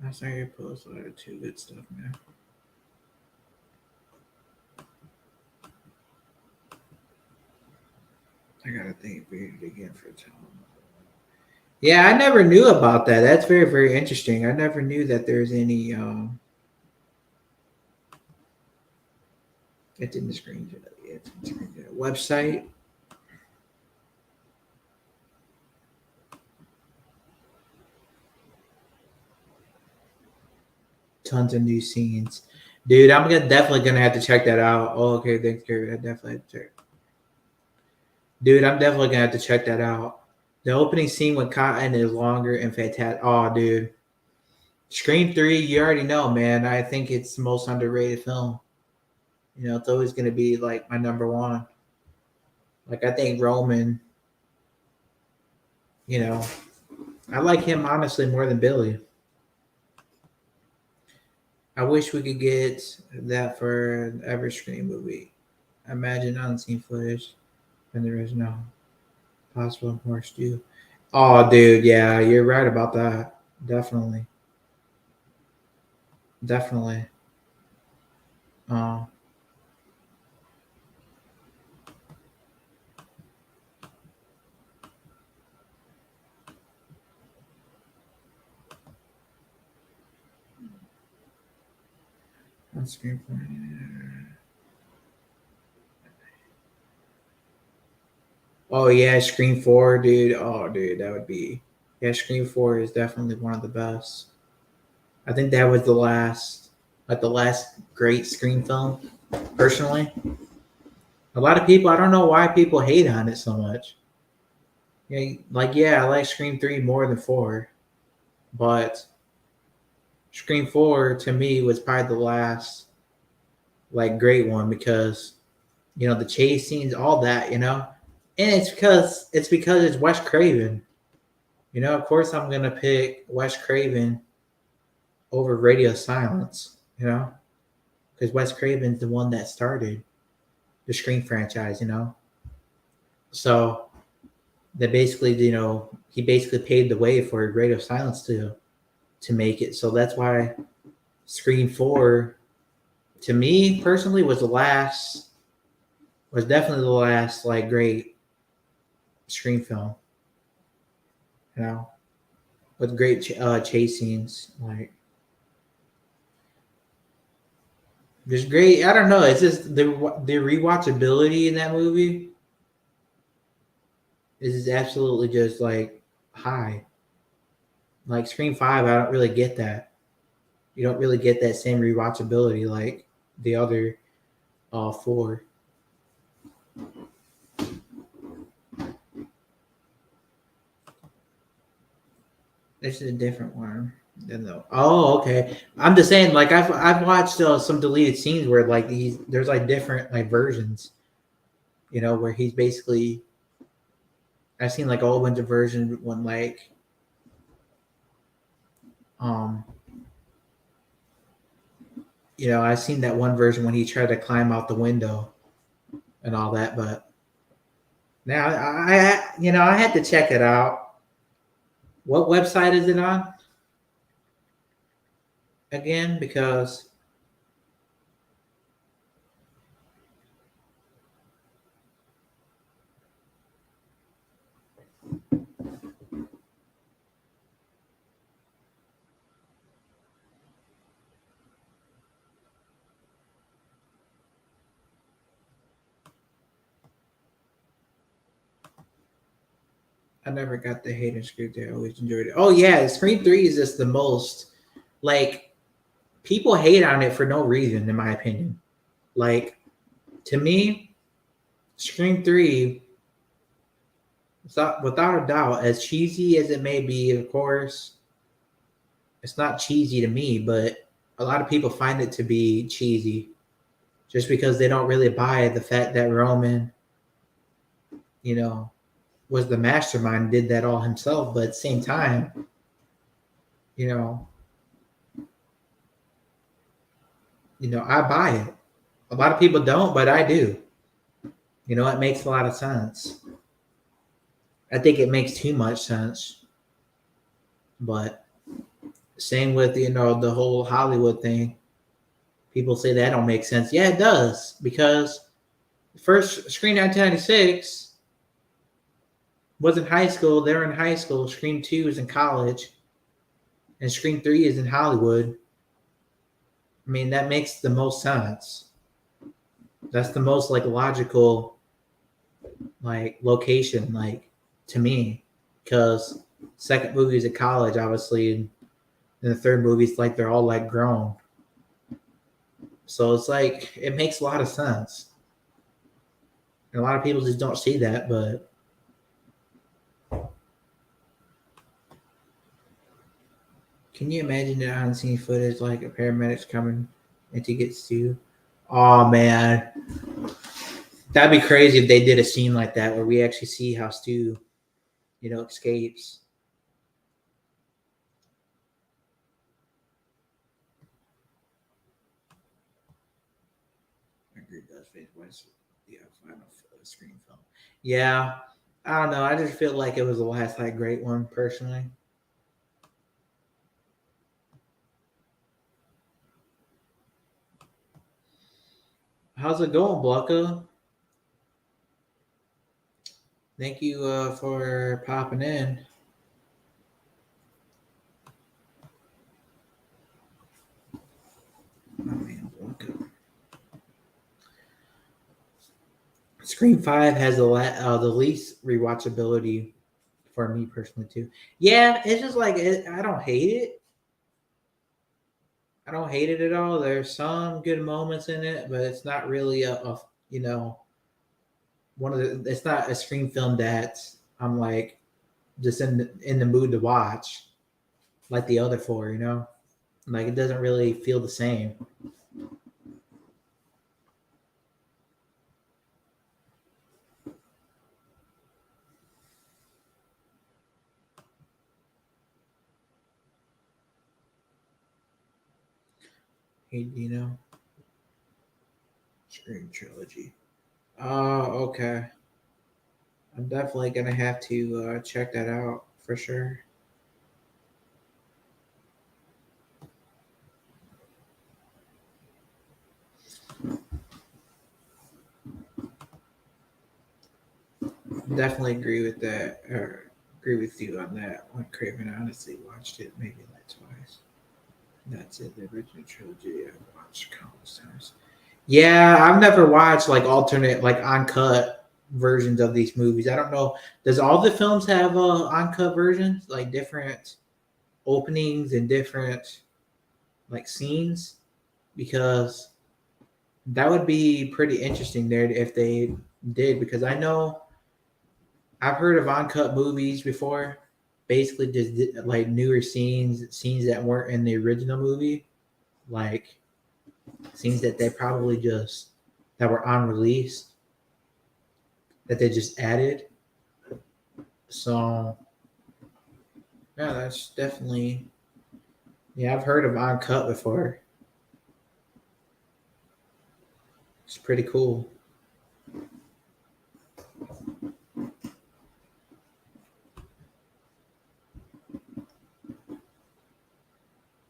I saw your post. Two good stuff, man. I gotta think it again for time. Yeah, I never knew about that. That's very, very interesting. I never knew that there's any it's in the screen. It's in the screen. Website. Tons of new scenes. Dude, definitely gonna have to check that out. Oh, okay, thanks, Gary. I definitely have to check. Dude, I'm definitely gonna have to check that out. The opening scene with Cotton is longer and fantastic. Oh, dude. Scream 3, you already know, man. I think it's the most underrated film. You know, it's always gonna be like my number one. Like I think Roman, you know, I like him honestly more than Billy. I wish we could get that for an ever Scream movie. Imagine unseen footage and there is no possible more stew. Oh, dude, yeah, you're right about that. Definitely, definitely. Uh, on screenplay. Oh yeah, Scream 4, dude. Oh, dude, that would be. Yeah, Scream 4 is definitely one of the best. I think that was the last great Scream film. Personally, a lot of people. I don't know why people hate on it so much. Yeah, like yeah, I like Scream 3 more than 4, but Scream 4 to me was probably the last like great one because the chase scenes, all that, and it's because it's Wes Craven. Of course I'm gonna pick Wes Craven over Radio Silence. Because Wes Craven's the one that started the Scream franchise. So that basically, he basically paved the way for Radio Silence to make it. So that's why Scream 4 to me personally was definitely the last like great Scream film. You know, with great chase scenes, like just great. I don't know. It's just the rewatchability in that movie is absolutely just like high. Like Scream 5, I don't really get that. You don't really get that same rewatchability like the other four. This is a different one. Oh, okay. I'm just saying, like I've watched some deleted scenes where like there's like different like versions. Where he's basically I've seen like a whole bunch of versions when like um I've seen that one version when he tried to climb out the window and all that, but now I had to check it out. What website is it on again? Because I never got the hate and Scream 3. I always enjoyed it. Oh yeah, Scream 3 is just the most like people hate on it for no reason, in my opinion. Like to me, Scream 3, without a doubt, as cheesy as it may be, of course, it's not cheesy to me, but a lot of people find it to be cheesy just because they don't really buy the fact that Roman, you know, was the mastermind, did that all himself. But at the same time, you know, I buy it. A lot of people don't, but I do. It makes a lot of sense. I think it makes too much sense. But same with, the whole Hollywood thing. People say that don't make sense. Yeah, it does. Because first Scream 1996 was in high school. They're in high school. Scream 2 is in college. And Scream 3 is in Hollywood. I mean, that makes the most sense. That's the most logical location to me, because second movie is at college, obviously, and the third movie is they're all grown. So it's it makes a lot of sense. And a lot of people just don't see that, but can you imagine the on-scene footage a paramedics coming and to get Stu? Oh man, that'd be crazy if they did a scene like that where we actually see how Stu, escapes. I agree. That's final Scream film. Yeah, I don't know. I just feel like it was the last great one personally. How's it going, Blanca? Thank you for popping in. Oh man, Blanca. Scream 5 has the least rewatchability for me personally too. Yeah, it's just I don't hate it. I don't hate it at all. There's some good moments in it, but it's not really a one of the. It's not a Scream film that I'm just in the mood to watch like the other four. It doesn't really feel the same. Hey, Scream trilogy. Oh, okay. I'm definitely gonna have to check that out for sure. Definitely agree with that. Or agree with you on that. When Craven honestly watched it maybe twice. That's it. The original trilogy I've watched countless times. Yeah, I've never watched alternate uncut versions of these movies. I don't know. Does all the films have uncut versions, different openings and different scenes? Because that would be pretty interesting there if they did. Because I know I've heard of uncut movies before. Basically, just newer scenes that weren't in the original movie, scenes that they probably just that were on release that they just added. So yeah, that's definitely I've heard of uncut before. It's pretty cool.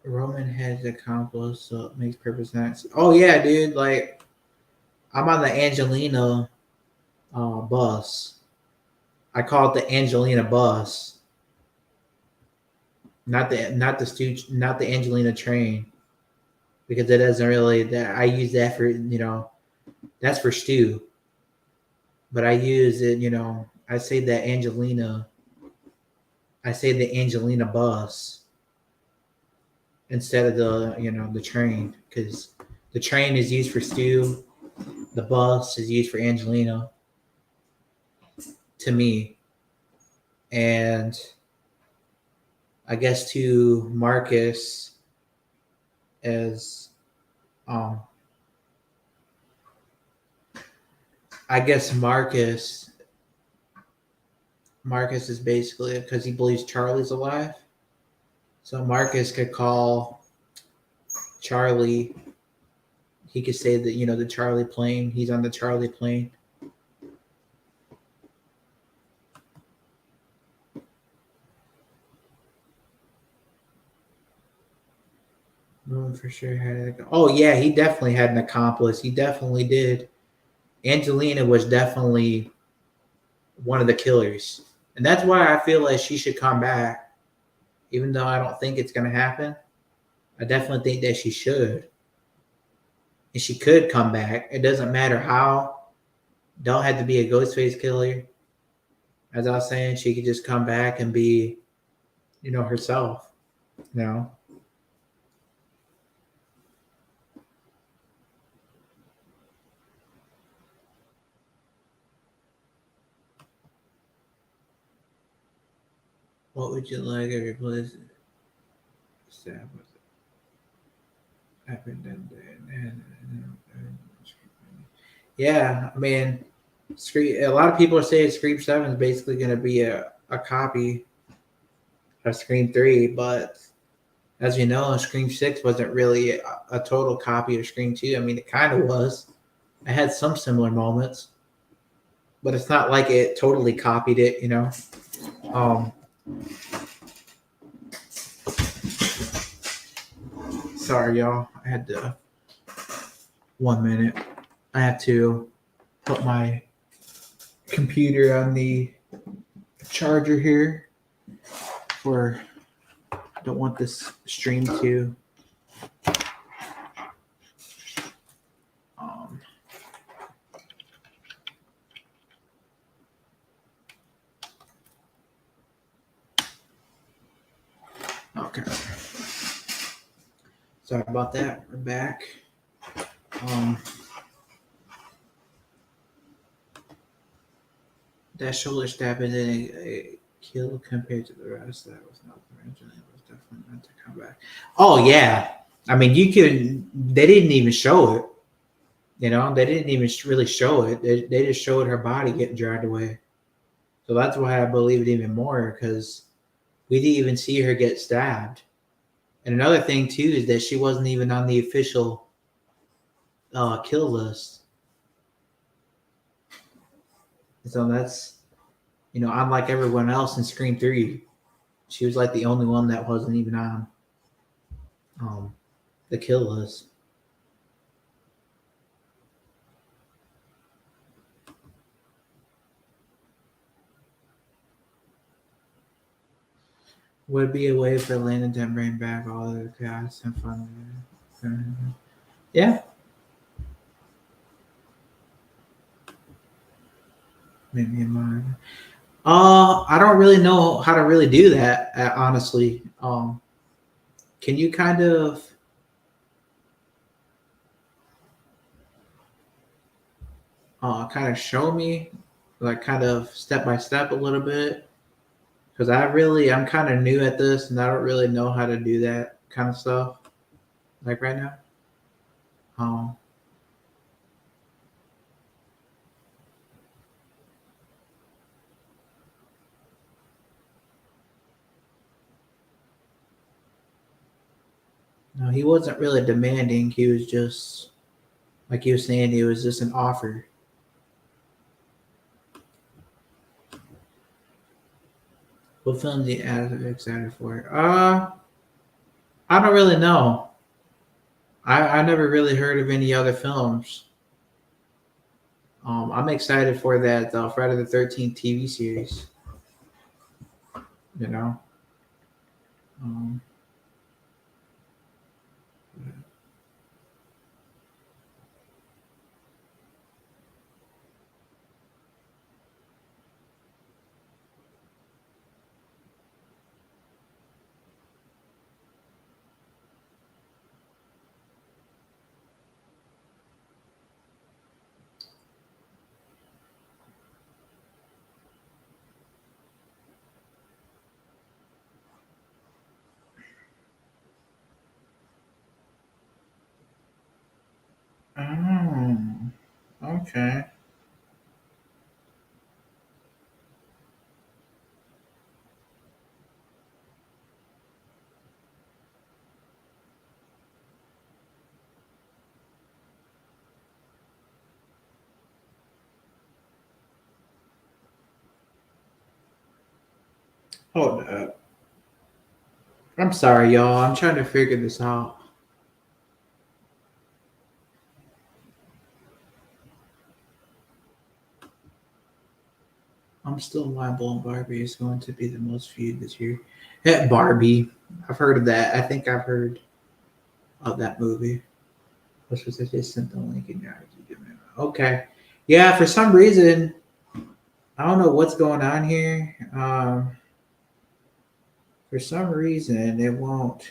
Roman has accomplished, so it makes perfect sense. Oh yeah, dude. I'm on the Angelina bus. I call it the Angelina bus, not the Angelina train, because it doesn't really. That I use that for that's for Stu, but I use it. I say that Angelina I say the Angelina bus instead of the train, because the train is used for Stu, the bus is used for Angelina to me, and I guess to Marcus as um I guess Marcus is basically because he believes Charlie's alive. So Marcus could call Charlie. He could say that the Charlie plane. He's on the Charlie plane. No one for sure had. Oh yeah, he definitely had an accomplice. He definitely did. Angelina was definitely one of the killers, and that's why I feel like she should come back. Even though I don't think it's gonna happen, I definitely think that she should, and she could come back. It doesn't matter how. Don't have to be a Ghostface killer. As I was saying, she could just come back and be, herself. You know. What would you like if your place staff was happened and yeah, I mean, Scream. A lot of people are saying Scream 7 is basically going to be a copy of Scream 3, but as you know, Scream 6 wasn't really a total copy of Scream 2. I mean, it kind of was. It had some similar moments, but it's not like it totally copied it. Um, sorry, y'all. I had to 1 minute. I have to put my computer on the charger here for I don't want this stream to um, okay. Sorry about that. We're back. Um, that shoulder stab is a kill compared to the rest. That was not originally. It was definitely meant to come back. Oh yeah, I mean you could. They didn't even show it. They didn't even really show it. They just showed her body getting dragged away. So that's why I believe it even more because we didn't even see her get stabbed. And another thing too is that she wasn't even on the official kill list. So that's unlike everyone else in Scream 3, she was like the only one that wasn't even on um, the kill list. Would be a way for Landon to bring back all of the cast and fun. Yeah, maybe in mind. I don't really know how to really do that, honestly. Can you kind of show me, like, kind of step by step a little bit? Because I'm kind of new at this, and I don't really know how to do that kind of stuff, like right now. Um, no, he wasn't really demanding. He was just, like you were saying, it was just an offer. What film do you excited for? I don't really know. I never really heard of any other films. I'm excited for that Friday the 13th TV series. You know, um, Oh, okay. Hold up. I'm sorry, y'all. I'm trying to figure this out. I'm still liable on Barbie is going to be the most viewed this year. Barbie. I've heard of that. I think I've heard of that movie. Which was I just sent the link in there. Okay. Yeah, for some reason, I don't know what's going on here. For some reason, it won't.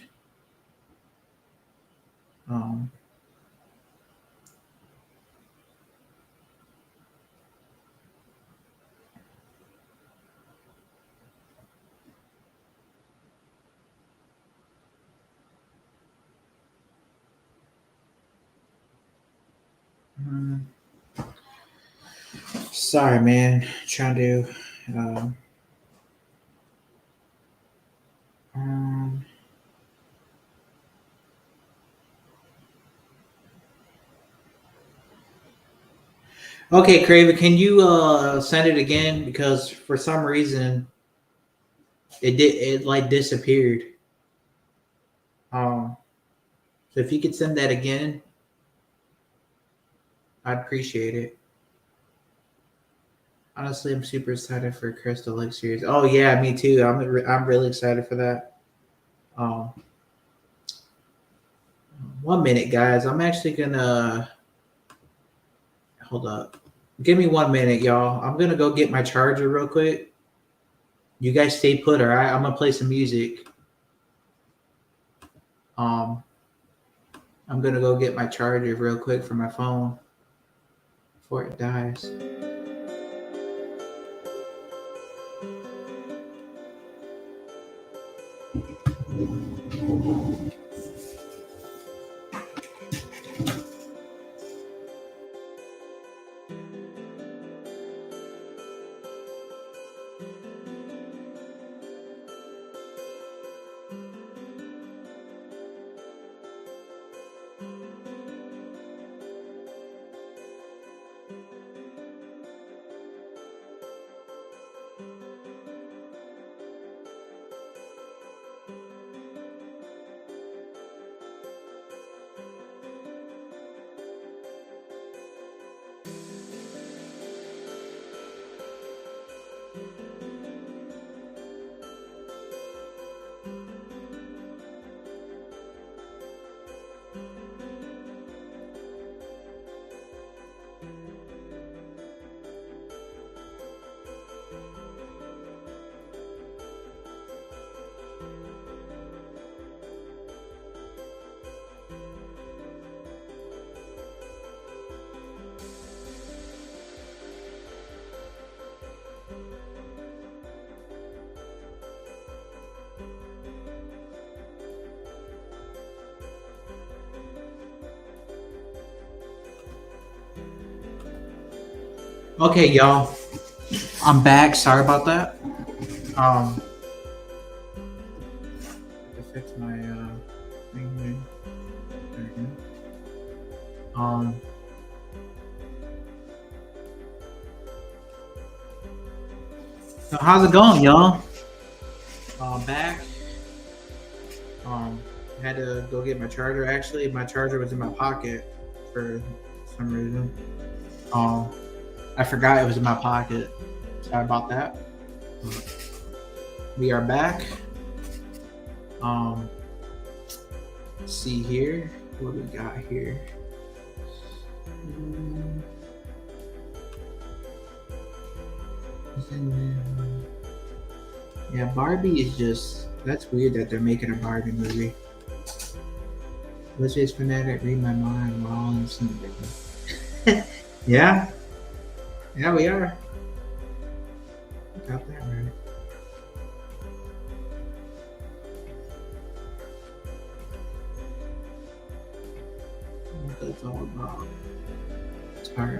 Um, mm, Sorry, man. Trying to. Um, um, okay, Craven, can you send it again? Because for some reason, it like disappeared. Um, so if you could send that again, I'd appreciate it. Honestly, I'm super excited for Crystal Lake series. Oh yeah, me too. I'm really excited for that. Um, 1 minute, guys. I'm actually gonna hold up. Give me 1 minute, y'all. I'm gonna go get my charger real quick. You guys stay put, all right? I'm gonna play some music. Um, I'm gonna go get my charger real quick for my phone before it dies. Okay, y'all. I'm back. Sorry about that. Um, to fix my thing here. There we go. So how's it going, y'all? Back. Um, had to go get my charger. Actually, my charger was in my pocket for some reason. Um, I forgot it was in my pocket. Sorry about that. We are back. Um, let's see here. What do we got here? Yeah, Barbie is just that's weird that they're making a Barbie movie. Let's just fanatic read my mind while all in some Yeah, yeah, we are. Got that right. what that's all about. Sorry.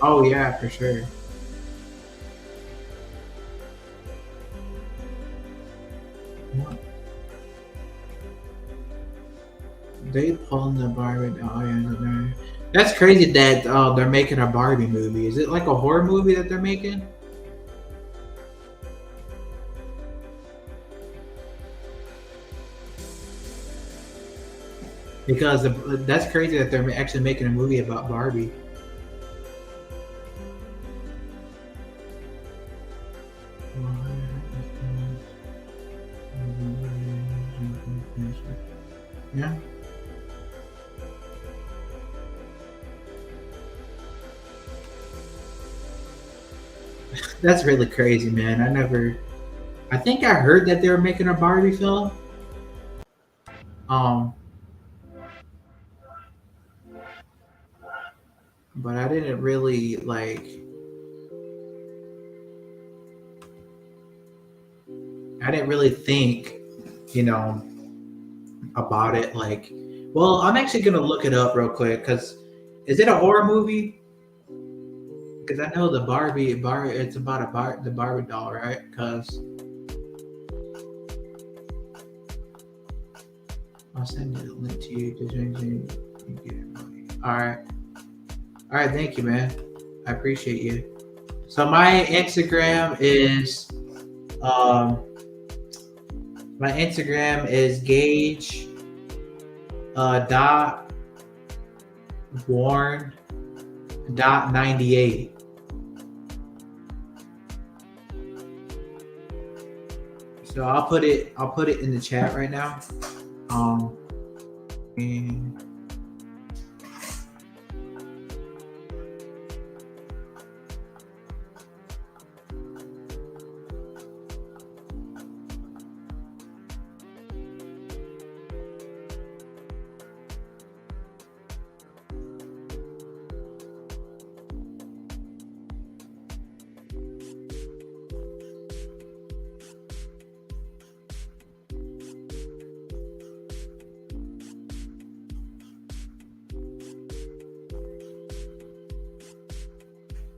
Oh yeah, for sure. They pulling the Barbie doll in there. That's crazy that they're making a Barbie movie. Is it like a horror movie that they're making? Because that's crazy that they're actually making a movie about Barbie. Yeah, that's really crazy, man. I think I heard that they were making a Barbie film. Um, but I didn't really like. I didn't really think, you know, about it. Like, well, I'm actually gonna look it up real quick because is it a horror movie? Because I know the Barbie, it's about the Barbie doll, right? Because I'll send you the link to you. You get it. All right. Thank you, man. I appreciate you. So um, my Instagram is Gage dot Warren dot 98. So I'll put it in the chat right now. Um, and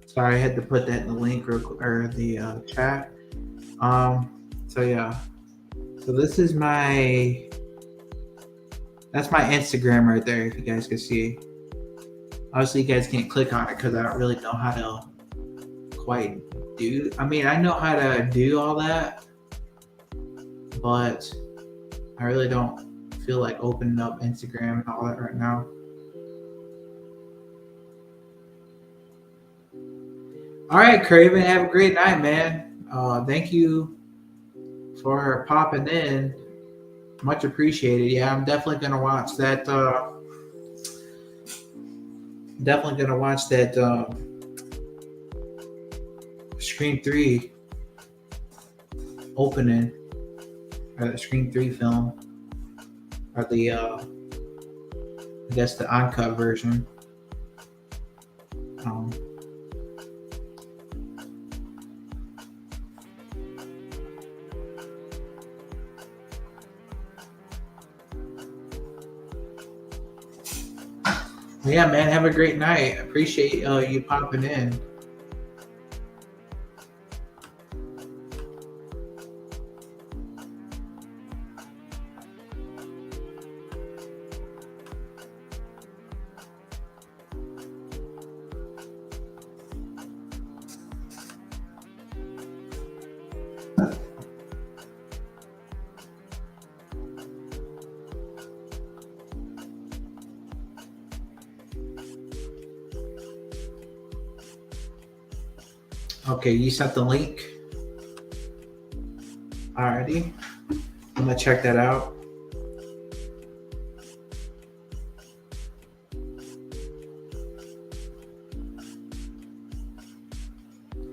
sorry, I had to put that in the link or the chat. So yeah, so that's my Instagram right there. If you guys can see, obviously you guys can't click on it because I don't really know how to quite do. I mean, I know how to do all that, but I really don't feel like opening up Instagram and all that right now. All right, Craven, have a great night, man. Thank you for popping in. Much appreciated. Yeah, I'm definitely gonna watch that. Definitely gonna watch that Scream 3 opening, or the Scream 3 film, or the I guess the uncut version. Um, yeah, man, have a great night. Appreciate you popping in. Okay, you sent the link. Alrighty, I'm gonna check that out.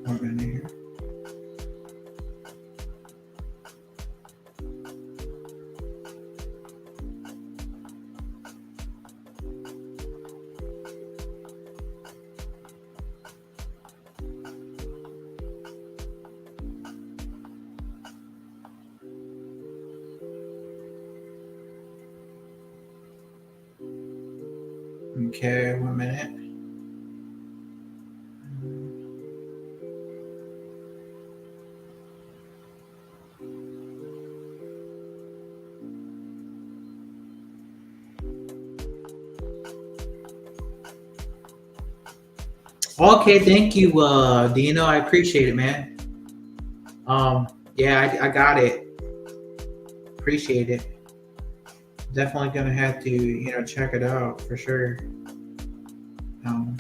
Over in here. Okay, 1 minute. Okay, thank you, Dino. I appreciate it, man. Um, yeah, I got it. Appreciate it. Definitely gonna have to, check it out for sure. Um,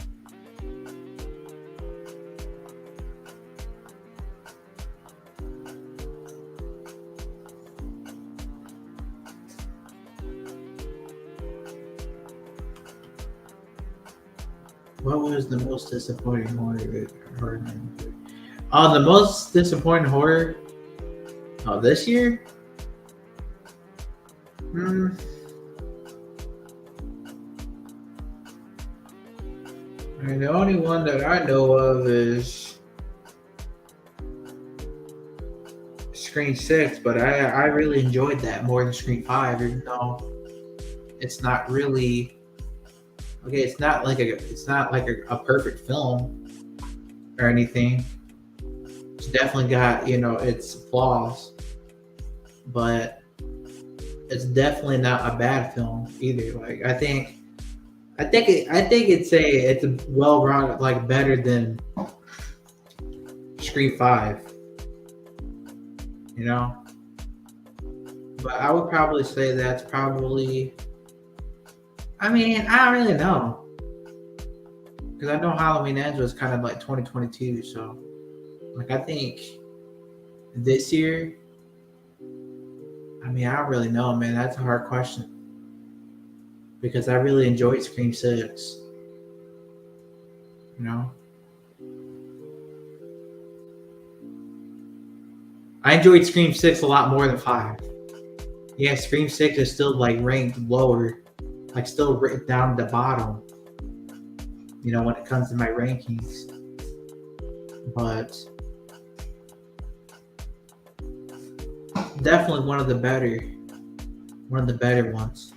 what was the most disappointing horror movie? The most disappointing horror this year? Hmm. I mean, the only one that I know of is Scream 6, but I really enjoyed that more than Scream 5, even though it's not really okay. It's not like a perfect film or anything. It's definitely got its flaws, but it's definitely not a bad film either. Like I think it's a well rounded, like better than Scream 5, you know. But I would probably say that's probably. I mean, I don't really know because I know Halloween Ends was kind of like 2022, so like I think this year. I mean, I don't really know, man. That's a hard question because I really enjoyed Scream 6. You know, I enjoyed Scream 6 a lot more than 5. Yeah, Scream 6 is still like ranked lower, like still written down the bottom, when it comes to my rankings. But definitely one of the better ones,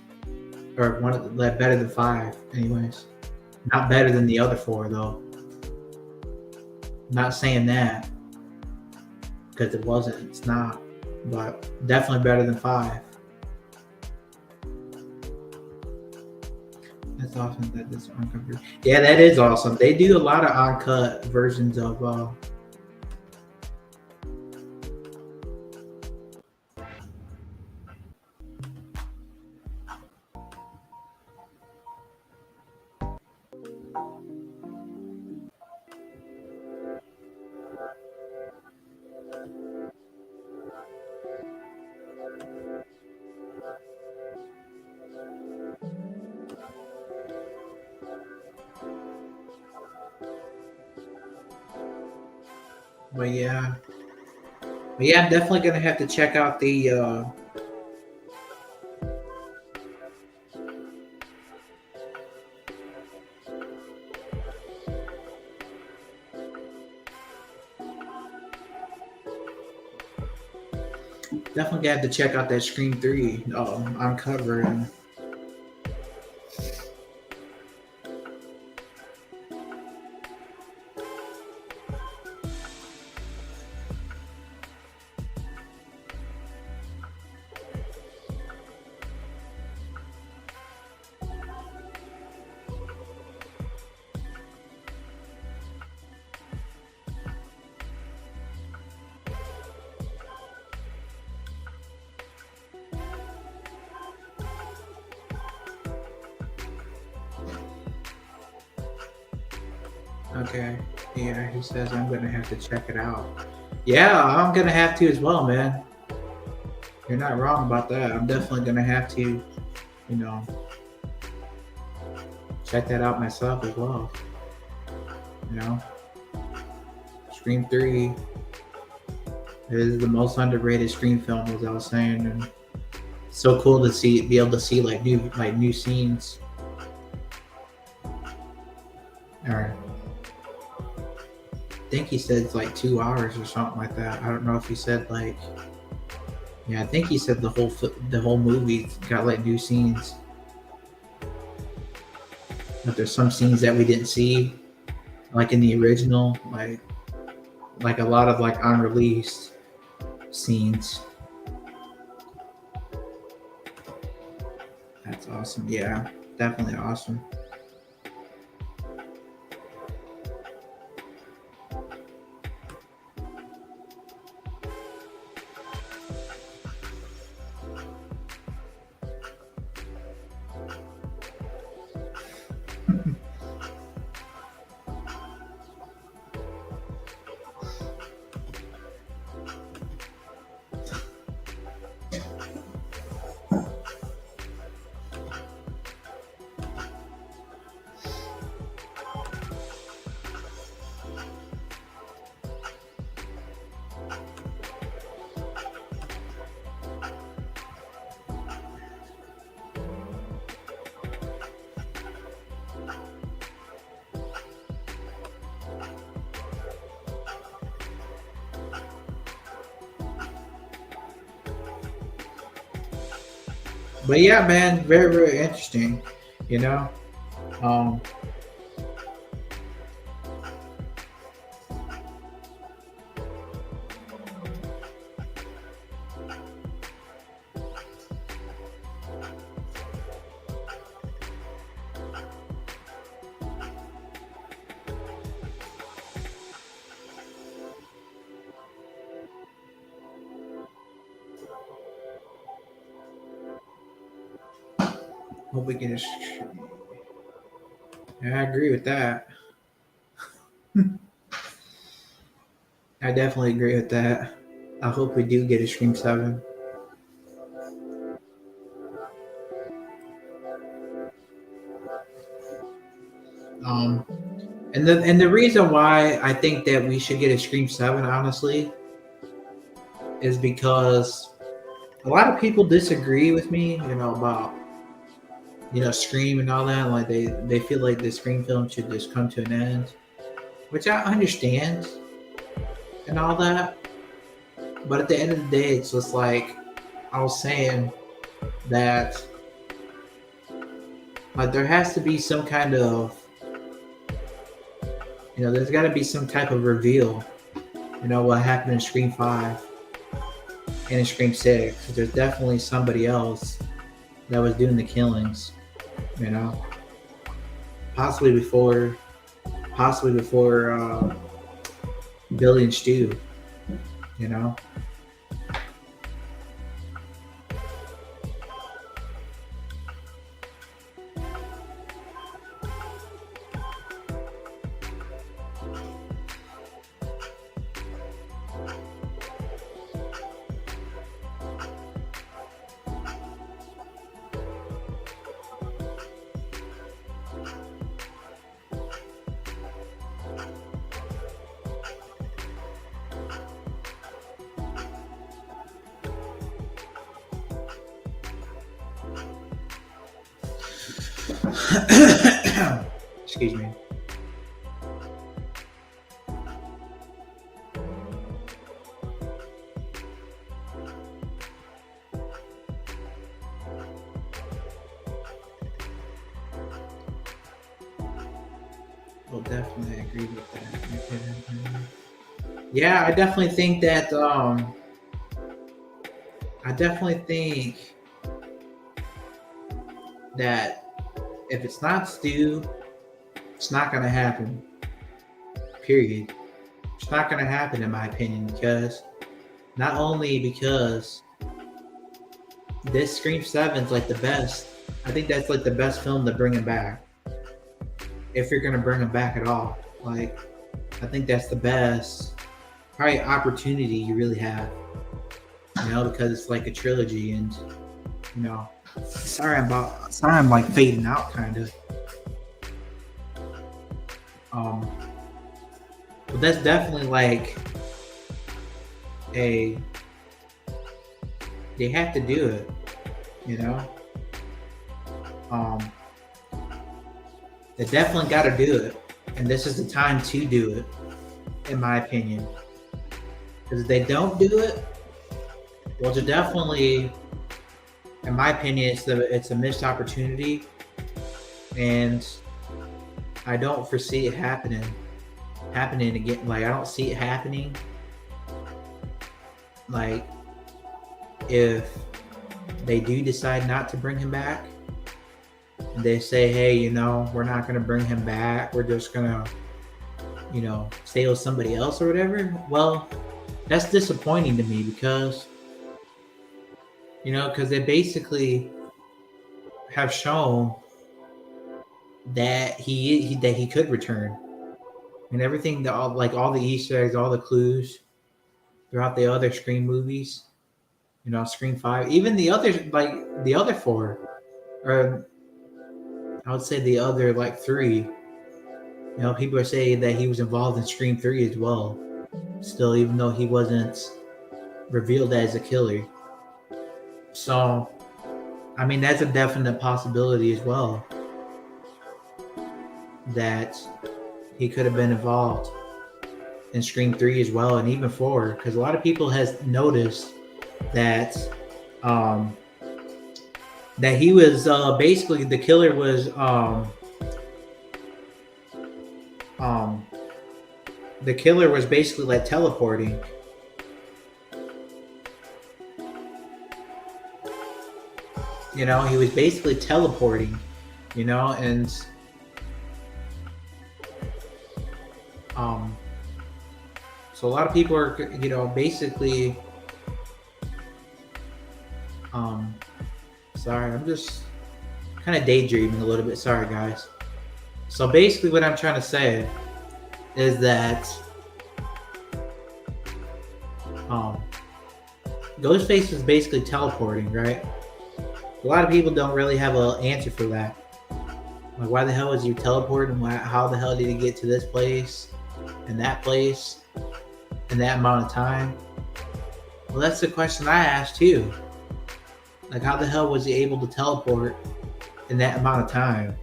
or one of the better than 5, anyways. Not better than the other 4 though. Not saying that because it wasn't. It's not, but definitely better than 5. That's awesome that this uncut. Yeah, that is awesome. They do a lot of uncut versions of. But yeah, I'm definitely gonna have to check out the. Definitely gonna have to check out that Scream 3 uncut version. Okay. Yeah, he says I'm gonna have to check it out. Yeah, I'm gonna have to as well, man. You're not wrong about that. I'm definitely gonna have to, you know, check that out myself as well. You know, Scream 3 is the most underrated Scream film, as I was saying, and it's so cool to be able to see new scenes. All right. I think he said it's like 2 hours or something like that. I don't know if he said like. Yeah, I think he said the whole movie got like new scenes. But there's some scenes that we didn't see, like in the original, like a lot of like unreleased scenes. That's awesome. Yeah, definitely awesome. But yeah, man, very very interesting. You know, um, hope we get a. Yeah, I agree with that. I definitely agree with that. I hope we do get a Scream 7. Um, and the reason why I think that we should get a Scream 7, honestly, is because a lot of people disagree with me, about Scream and all that. Like they feel like the Scream film should just come to an end, which I understand and all that. But at the end of the day, it's just like I was saying that like there has to be some kind of there's got to be some type of reveal. What happened in Scream 5 and in Scream 6. There's definitely somebody else that was doing the killings. You know, possibly before Billy and Stu. You know. Excuse me. Well, definitely agree with that. Yeah, I definitely think that. I definitely think that if it's not Stu, it's not gonna happen. Period. It's not gonna happen, in my opinion, because not only because this Scream 7 is like the best. I think that's like the best film to bring him back. If you're gonna bring him back at all, like I think that's the best probably opportunity you really have. Because it's like a trilogy, and sorry I'm like fading out kind of. But that's definitely like they have to do it, they definitely got to do it, and this is the time to do it, in my opinion. Because if they don't do it, well, they're definitely, in my opinion, it's a missed opportunity, and I don't foresee it happening again. Like I don't see it happening. Like if they do decide not to bring him back, and they say, hey, we're not going to bring him back. We're just going to, stay with somebody else or whatever. Well, that's disappointing to me because, because they basically have shown that he could return, and everything that all the Easter eggs, all the clues throughout the other Scream movies, Scream 5, even the others, like the other four, or I would say the other like three. People are saying that he was involved in Scream 3 as well. Still, even though he wasn't revealed as a killer. So, I mean, that's a definite possibility as well. That he could have been involved in Scream 3 as well, and even 4. Because a lot of people has noticed that that he was basically the killer was the killer was basically like teleporting. He was basically teleporting, and so a lot of people are, basically sorry, I'm just kind of daydreaming a little bit. Sorry, guys. So basically what I'm trying to say is that Ghostface is basically teleporting, right? A lot of people don't really have an answer for that. Like, why the hell is he teleporting? How the hell did he get to this place and that place in that amount of time? Well, that's the question I asked too. Like, how the hell was he able to teleport in that amount of time?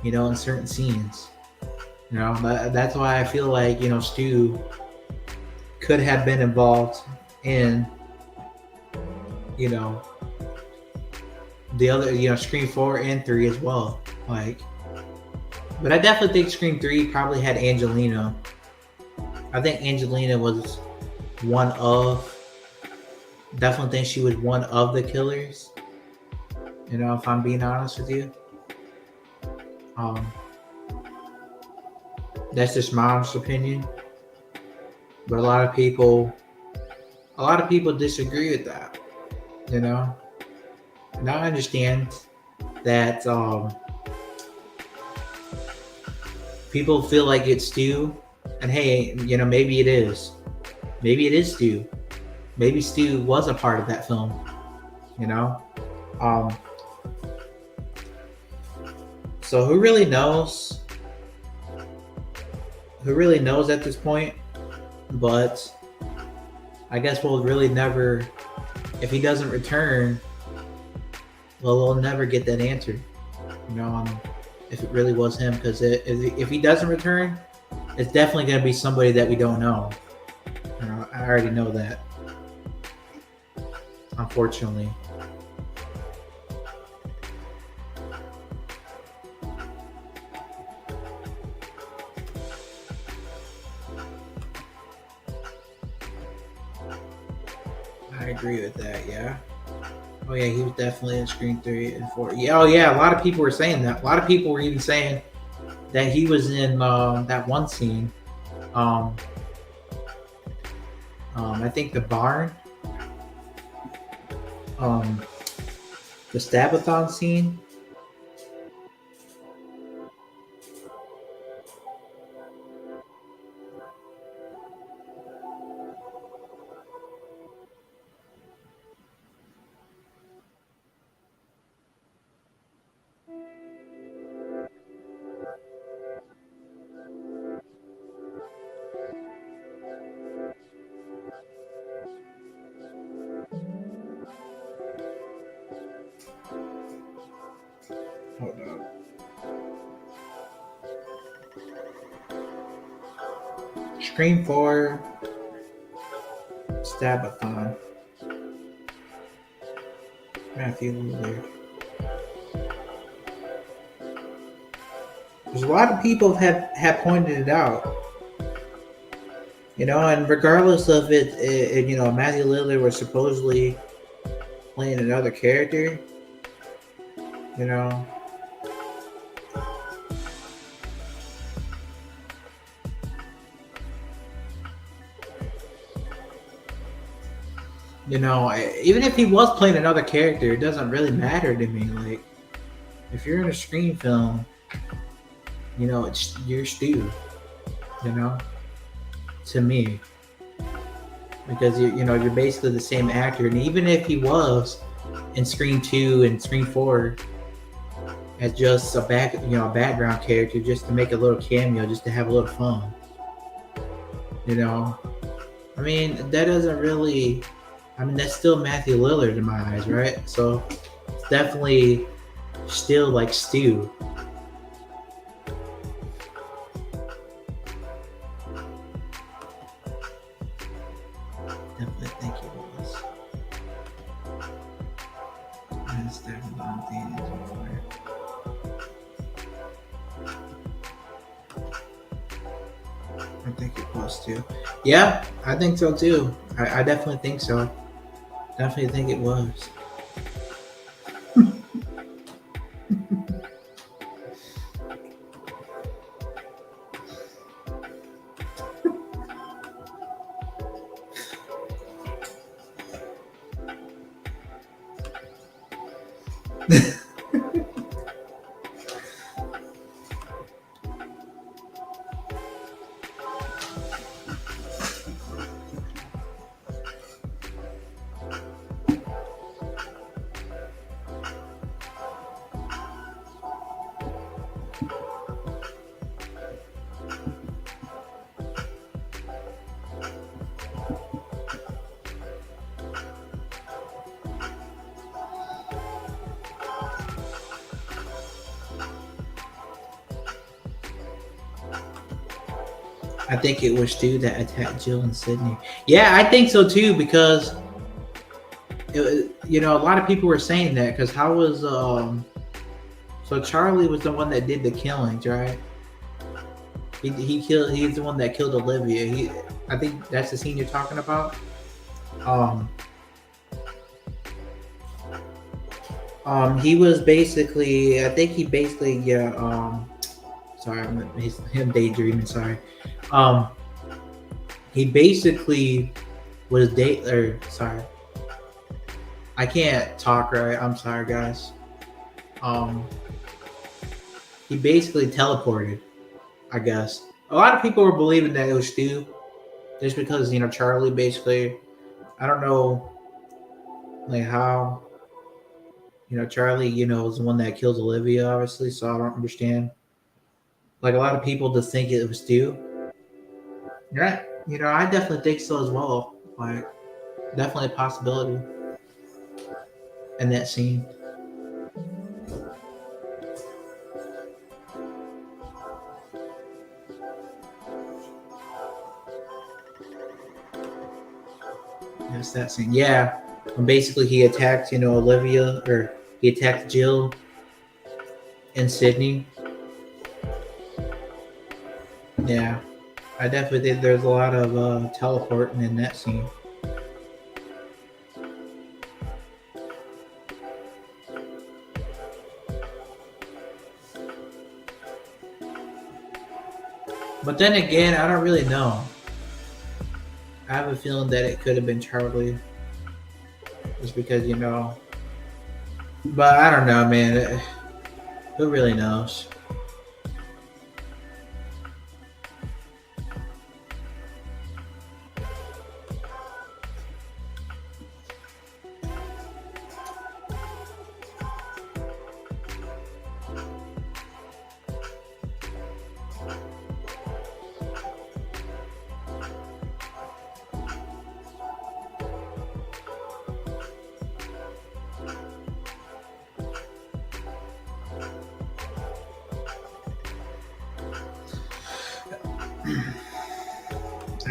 In certain scenes. That's why I feel like, Stu could have been involved in, the other, Scream 4 and 3 as well. Like, but I definitely think Scream 3 probably had Angelina. I think Angelina was definitely think she was one of the killers. If I'm being honest with you. That's just my honest opinion. But a lot of people disagree with that. And I understand that people feel like it's Stu, and hey, maybe it is. Maybe it is Stu. Maybe Stu was a part of that film. So who really knows? Who really knows at this point? But I guess we'll really never, if he doesn't return, well, we'll never get that answer. If it really was him, because if he doesn't return, it's definitely going to be somebody that we don't know. I already know that. Unfortunately. I agree with that, yeah. Oh yeah, he was definitely in Scream 3 and 4. Yeah, oh yeah, a lot of people were saying that. A lot of people were even saying that he was in that one scene. I think the barn. The Stabathon scene. Hold on. Scream 4 Stabathon. Matthew Lillard. There's a lot of people have pointed it out. And regardless of it, Matthew Lillard was supposedly playing another character. You know, even if he was playing another character, it doesn't really matter to me. Like, if you're in a Scream film, it's you're Stu. To me, because you're basically the same actor, and even if he was in Scream 2 and Scream 4 as just a background character, just to make a little cameo, just to have a little fun. I mean, that doesn't really. I mean, that's still Matthew Lillard in my eyes, right? So it's definitely still like Stu. Definitely think it was. That's definitely one thing to do for it. I think it was too. Yeah, I think so too. I definitely think so. Definitely think it was. I think it was Stu that attacked Jill and Sydney. Yeah, I think so too, because a lot of people were saying that, because how was so Charlie was the one that did the killings, right? He's the one that killed Olivia. I think that's the scene you're talking about. He was basically, I think he basically, sorry, him daydreaming, sorry. He basically was sorry. I can't talk right. I'm sorry, guys. He basically teleported, I guess. A lot of people were believing that it was Stu, just because, Charlie basically, I don't know, like how, Charlie, is the one that kills Olivia, obviously, so I don't understand. Like, a lot of people just think it was Stu. Yeah, I definitely think so as well. Like, definitely a possibility in that scene. Yes, that scene. Yeah, and basically he attacked, Olivia, or he attacked Jill and Sydney. Yeah, I definitely think there's a lot of teleporting in that scene. But then again, I don't really know. I have a feeling that it could have been Charlie, just because, But I don't know, man. Who really knows?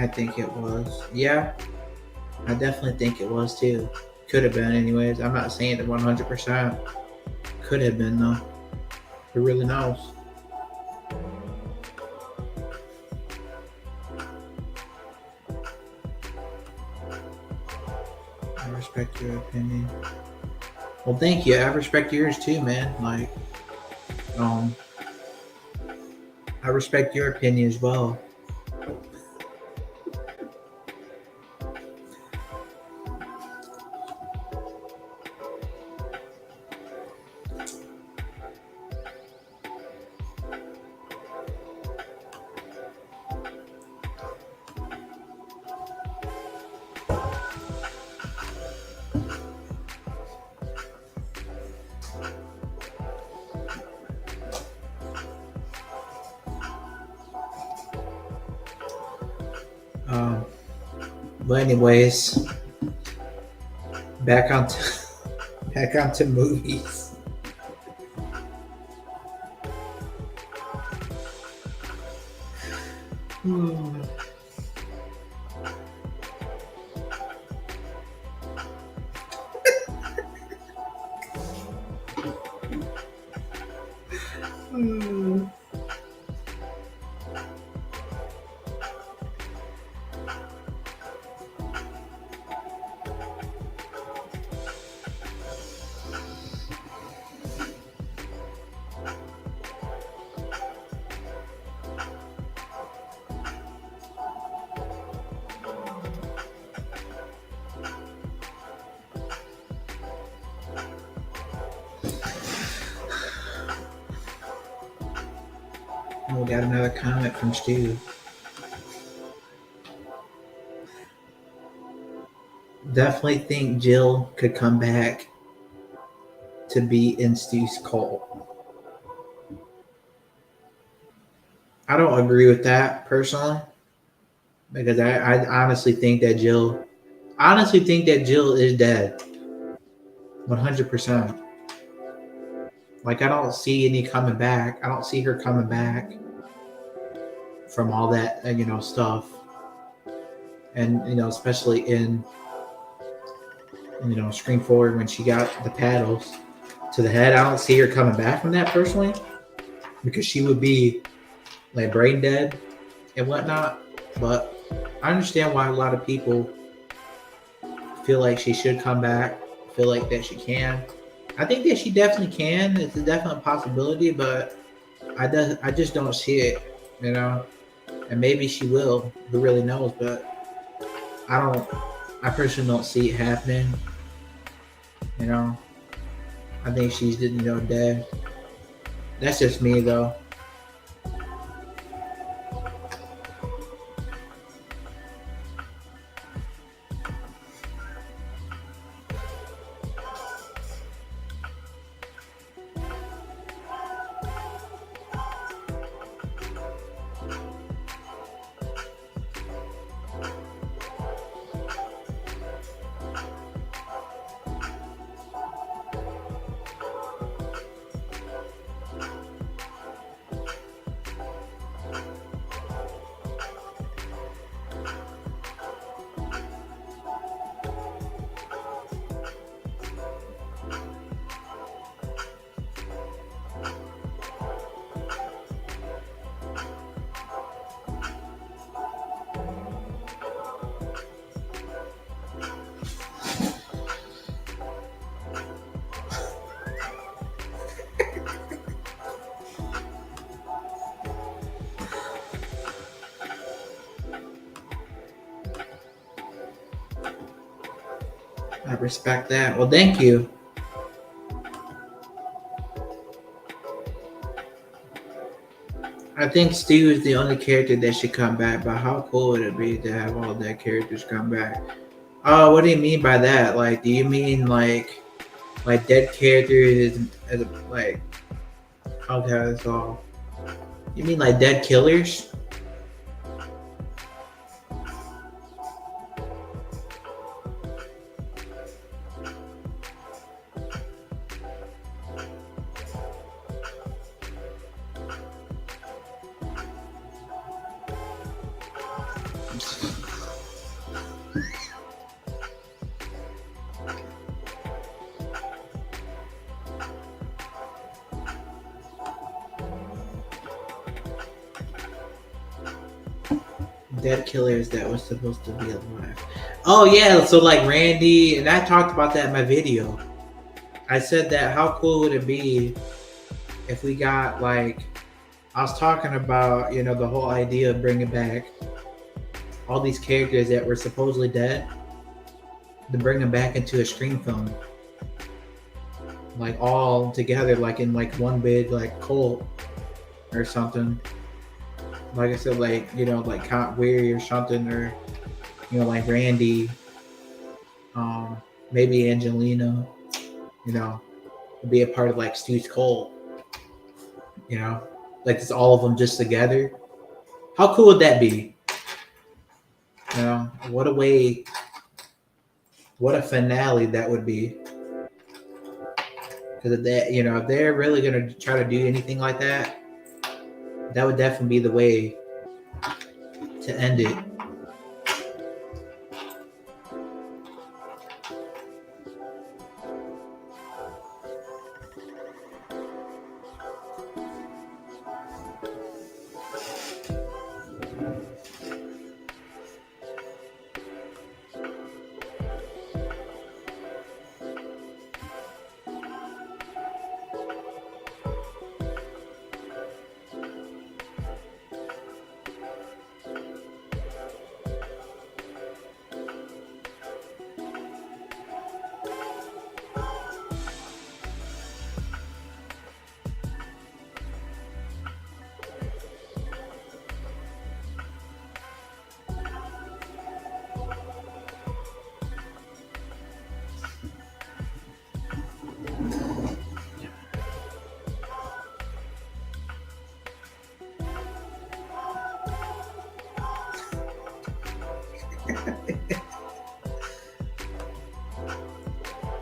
I think it was. Yeah, I definitely think it was too. Could have been, anyways. I'm not saying it 100%. Could have been, though. Who really knows? respect your opinion. Well, thank you. I respect yours too, man. Like, um, I respect your opinion as well. Um, but anyways, back on to, back onto movies. Hmm. Hmm. We got another comment from Stu. Definitely think Jill could come back to be in Stu's cult. I don't agree with that personally because I honestly think that Jill is dead 100%. Like I don't see any coming back. I don't see her coming back from all that stuff, and especially in Screen Forward when she got the paddles to the head. I don't see her coming back from that personally because she would be like brain dead and whatnot. But I understand why a lot of people feel like she should come back, feel like that she can. I think that she definitely can. It's a definite possibility, but I just don't see it. And maybe she will. Who really knows? But I don't. I personally don't see it happening. You know. I think she's dead. That's just me though. I respect that. Well, thank you. I think Stu is the only character that should come back, but how cool would it be to have all their characters come back? Oh, what do you mean by that? Like, do you mean like dead characters as like okay, so you mean like dead killers? Dead killers that was supposed to be alive. Oh yeah, so like Randy, and I talked about that in my video. I said that how cool would it be if we got like, I was talking about, you know, the whole idea of bringing back all these characters that were supposedly dead, to bring them back into a screen film, like all together, like in like one big like cult or something. Like I said, like, you know, like Count Weary or something, or, you know, like Randy, maybe Angelina, you know, be a part of like Stu's cult, you know, like it's all of them just together. How cool would that be? You know, what a way, what a finale that would be. Because that, you know, if they're really gonna try to do anything like that, that would definitely be the way to end it.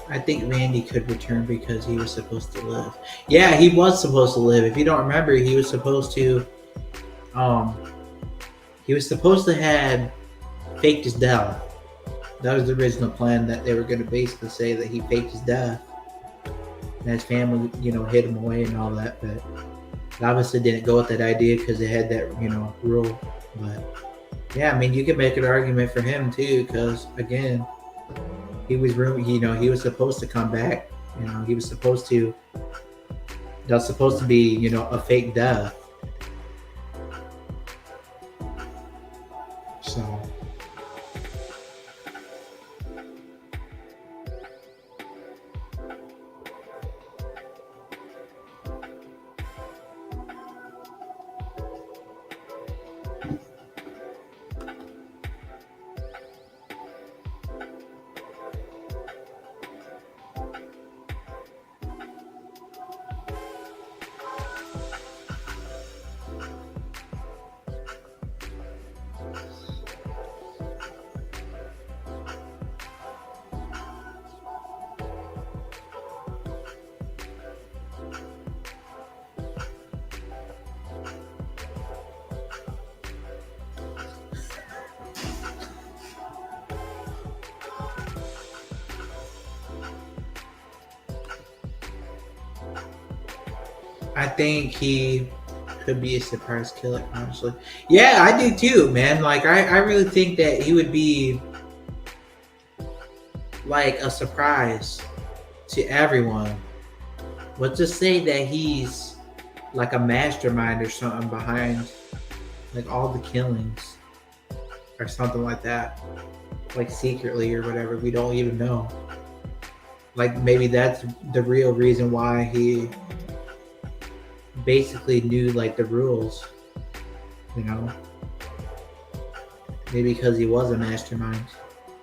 I think Randy could return because he was supposed to live. Yeah, he was supposed to live. If you don't remember, um, he was supposed to have faked his death. That was the original plan, that they were going to basically say that he faked his death, and his family, you know, hid him away and all that. But it obviously didn't go with that idea because they had that, you know, rule. But yeah, I mean, you could make an argument for him too, because again, he was, you know, he was supposed to come back. You know, he was supposed to. That's supposed to be, you know, a fake death. So. I think he could be a surprise killer, honestly. Yeah, I do too, man. Like, I really think that he would be like a surprise to everyone. Let's just say that he's like a mastermind or something behind like all the killings or something like that. Like secretly or whatever. We don't even know. Like maybe that's the real reason why he basically knew like the rules, you know, maybe because he was a mastermind.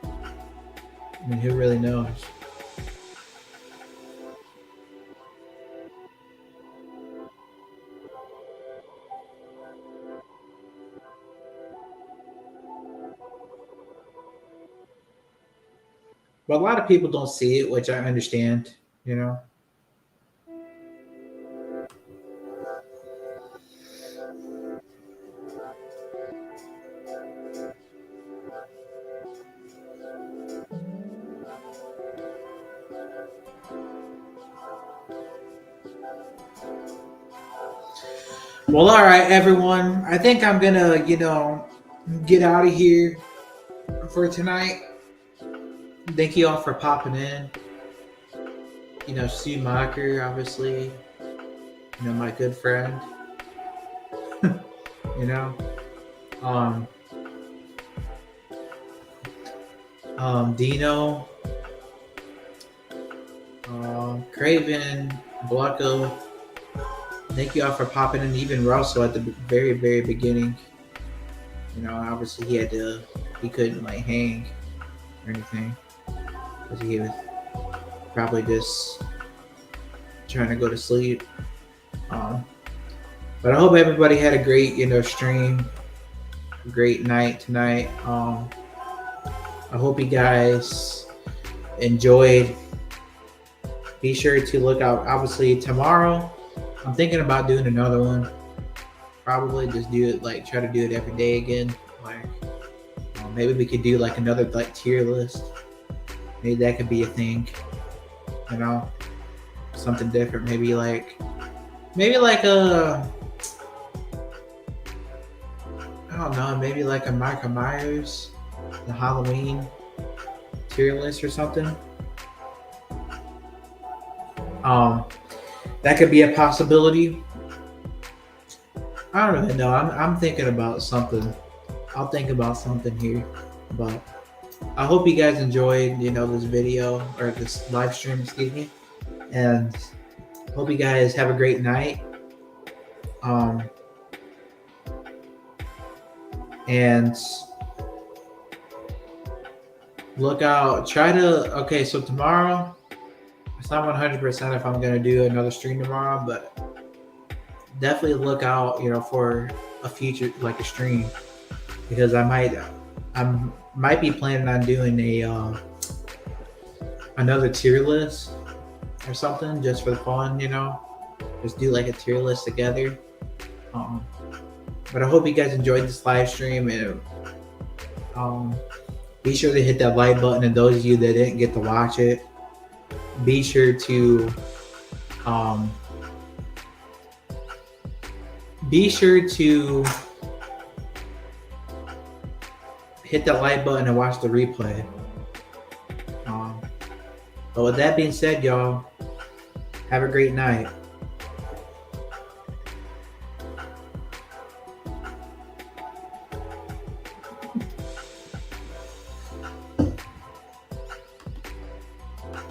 I mean, who really knows? But a lot of people don't see it, which I understand, you know. Well, all right, everyone. I think I'm gonna, you know, get out of here for tonight. thank you all for popping in. Stu Mocker, obviously, my good friend. you know, um, Dino, Craven, Blanco. Thank you all for popping in. Even Russell at the very, very beginning. Obviously he couldn't like hang or anything because he was probably just trying to go to sleep. But I hope everybody had a great, stream, great night tonight. I hope you guys enjoyed. Be sure to look out. Obviously tomorrow, I'm thinking about doing another one. Probably just do it like try to do it every day again. Like maybe we could do like another like tier list. Maybe that could be a thing. Something different. Maybe like a I don't know. Maybe like a Michael Myers, the Halloween tier list or something. That could be a possibility. I don't even know. I'm thinking about something. I'll think about something here, but I hope you guys enjoyed, this video or this live stream, excuse me, and hope you guys have a great night. And look out. Okay, so tomorrow, it's not 100% if I'm gonna do another stream tomorrow, but definitely look out, for a future like a stream, because I might be planning on doing a another tier list or something just for fun, just do like a tier list together. But I hope you guys enjoyed this live stream, and be sure to hit that like button. And those of you that didn't get to watch it, be sure to hit that like button and watch the replay. But with that being said, y'all, have a great night.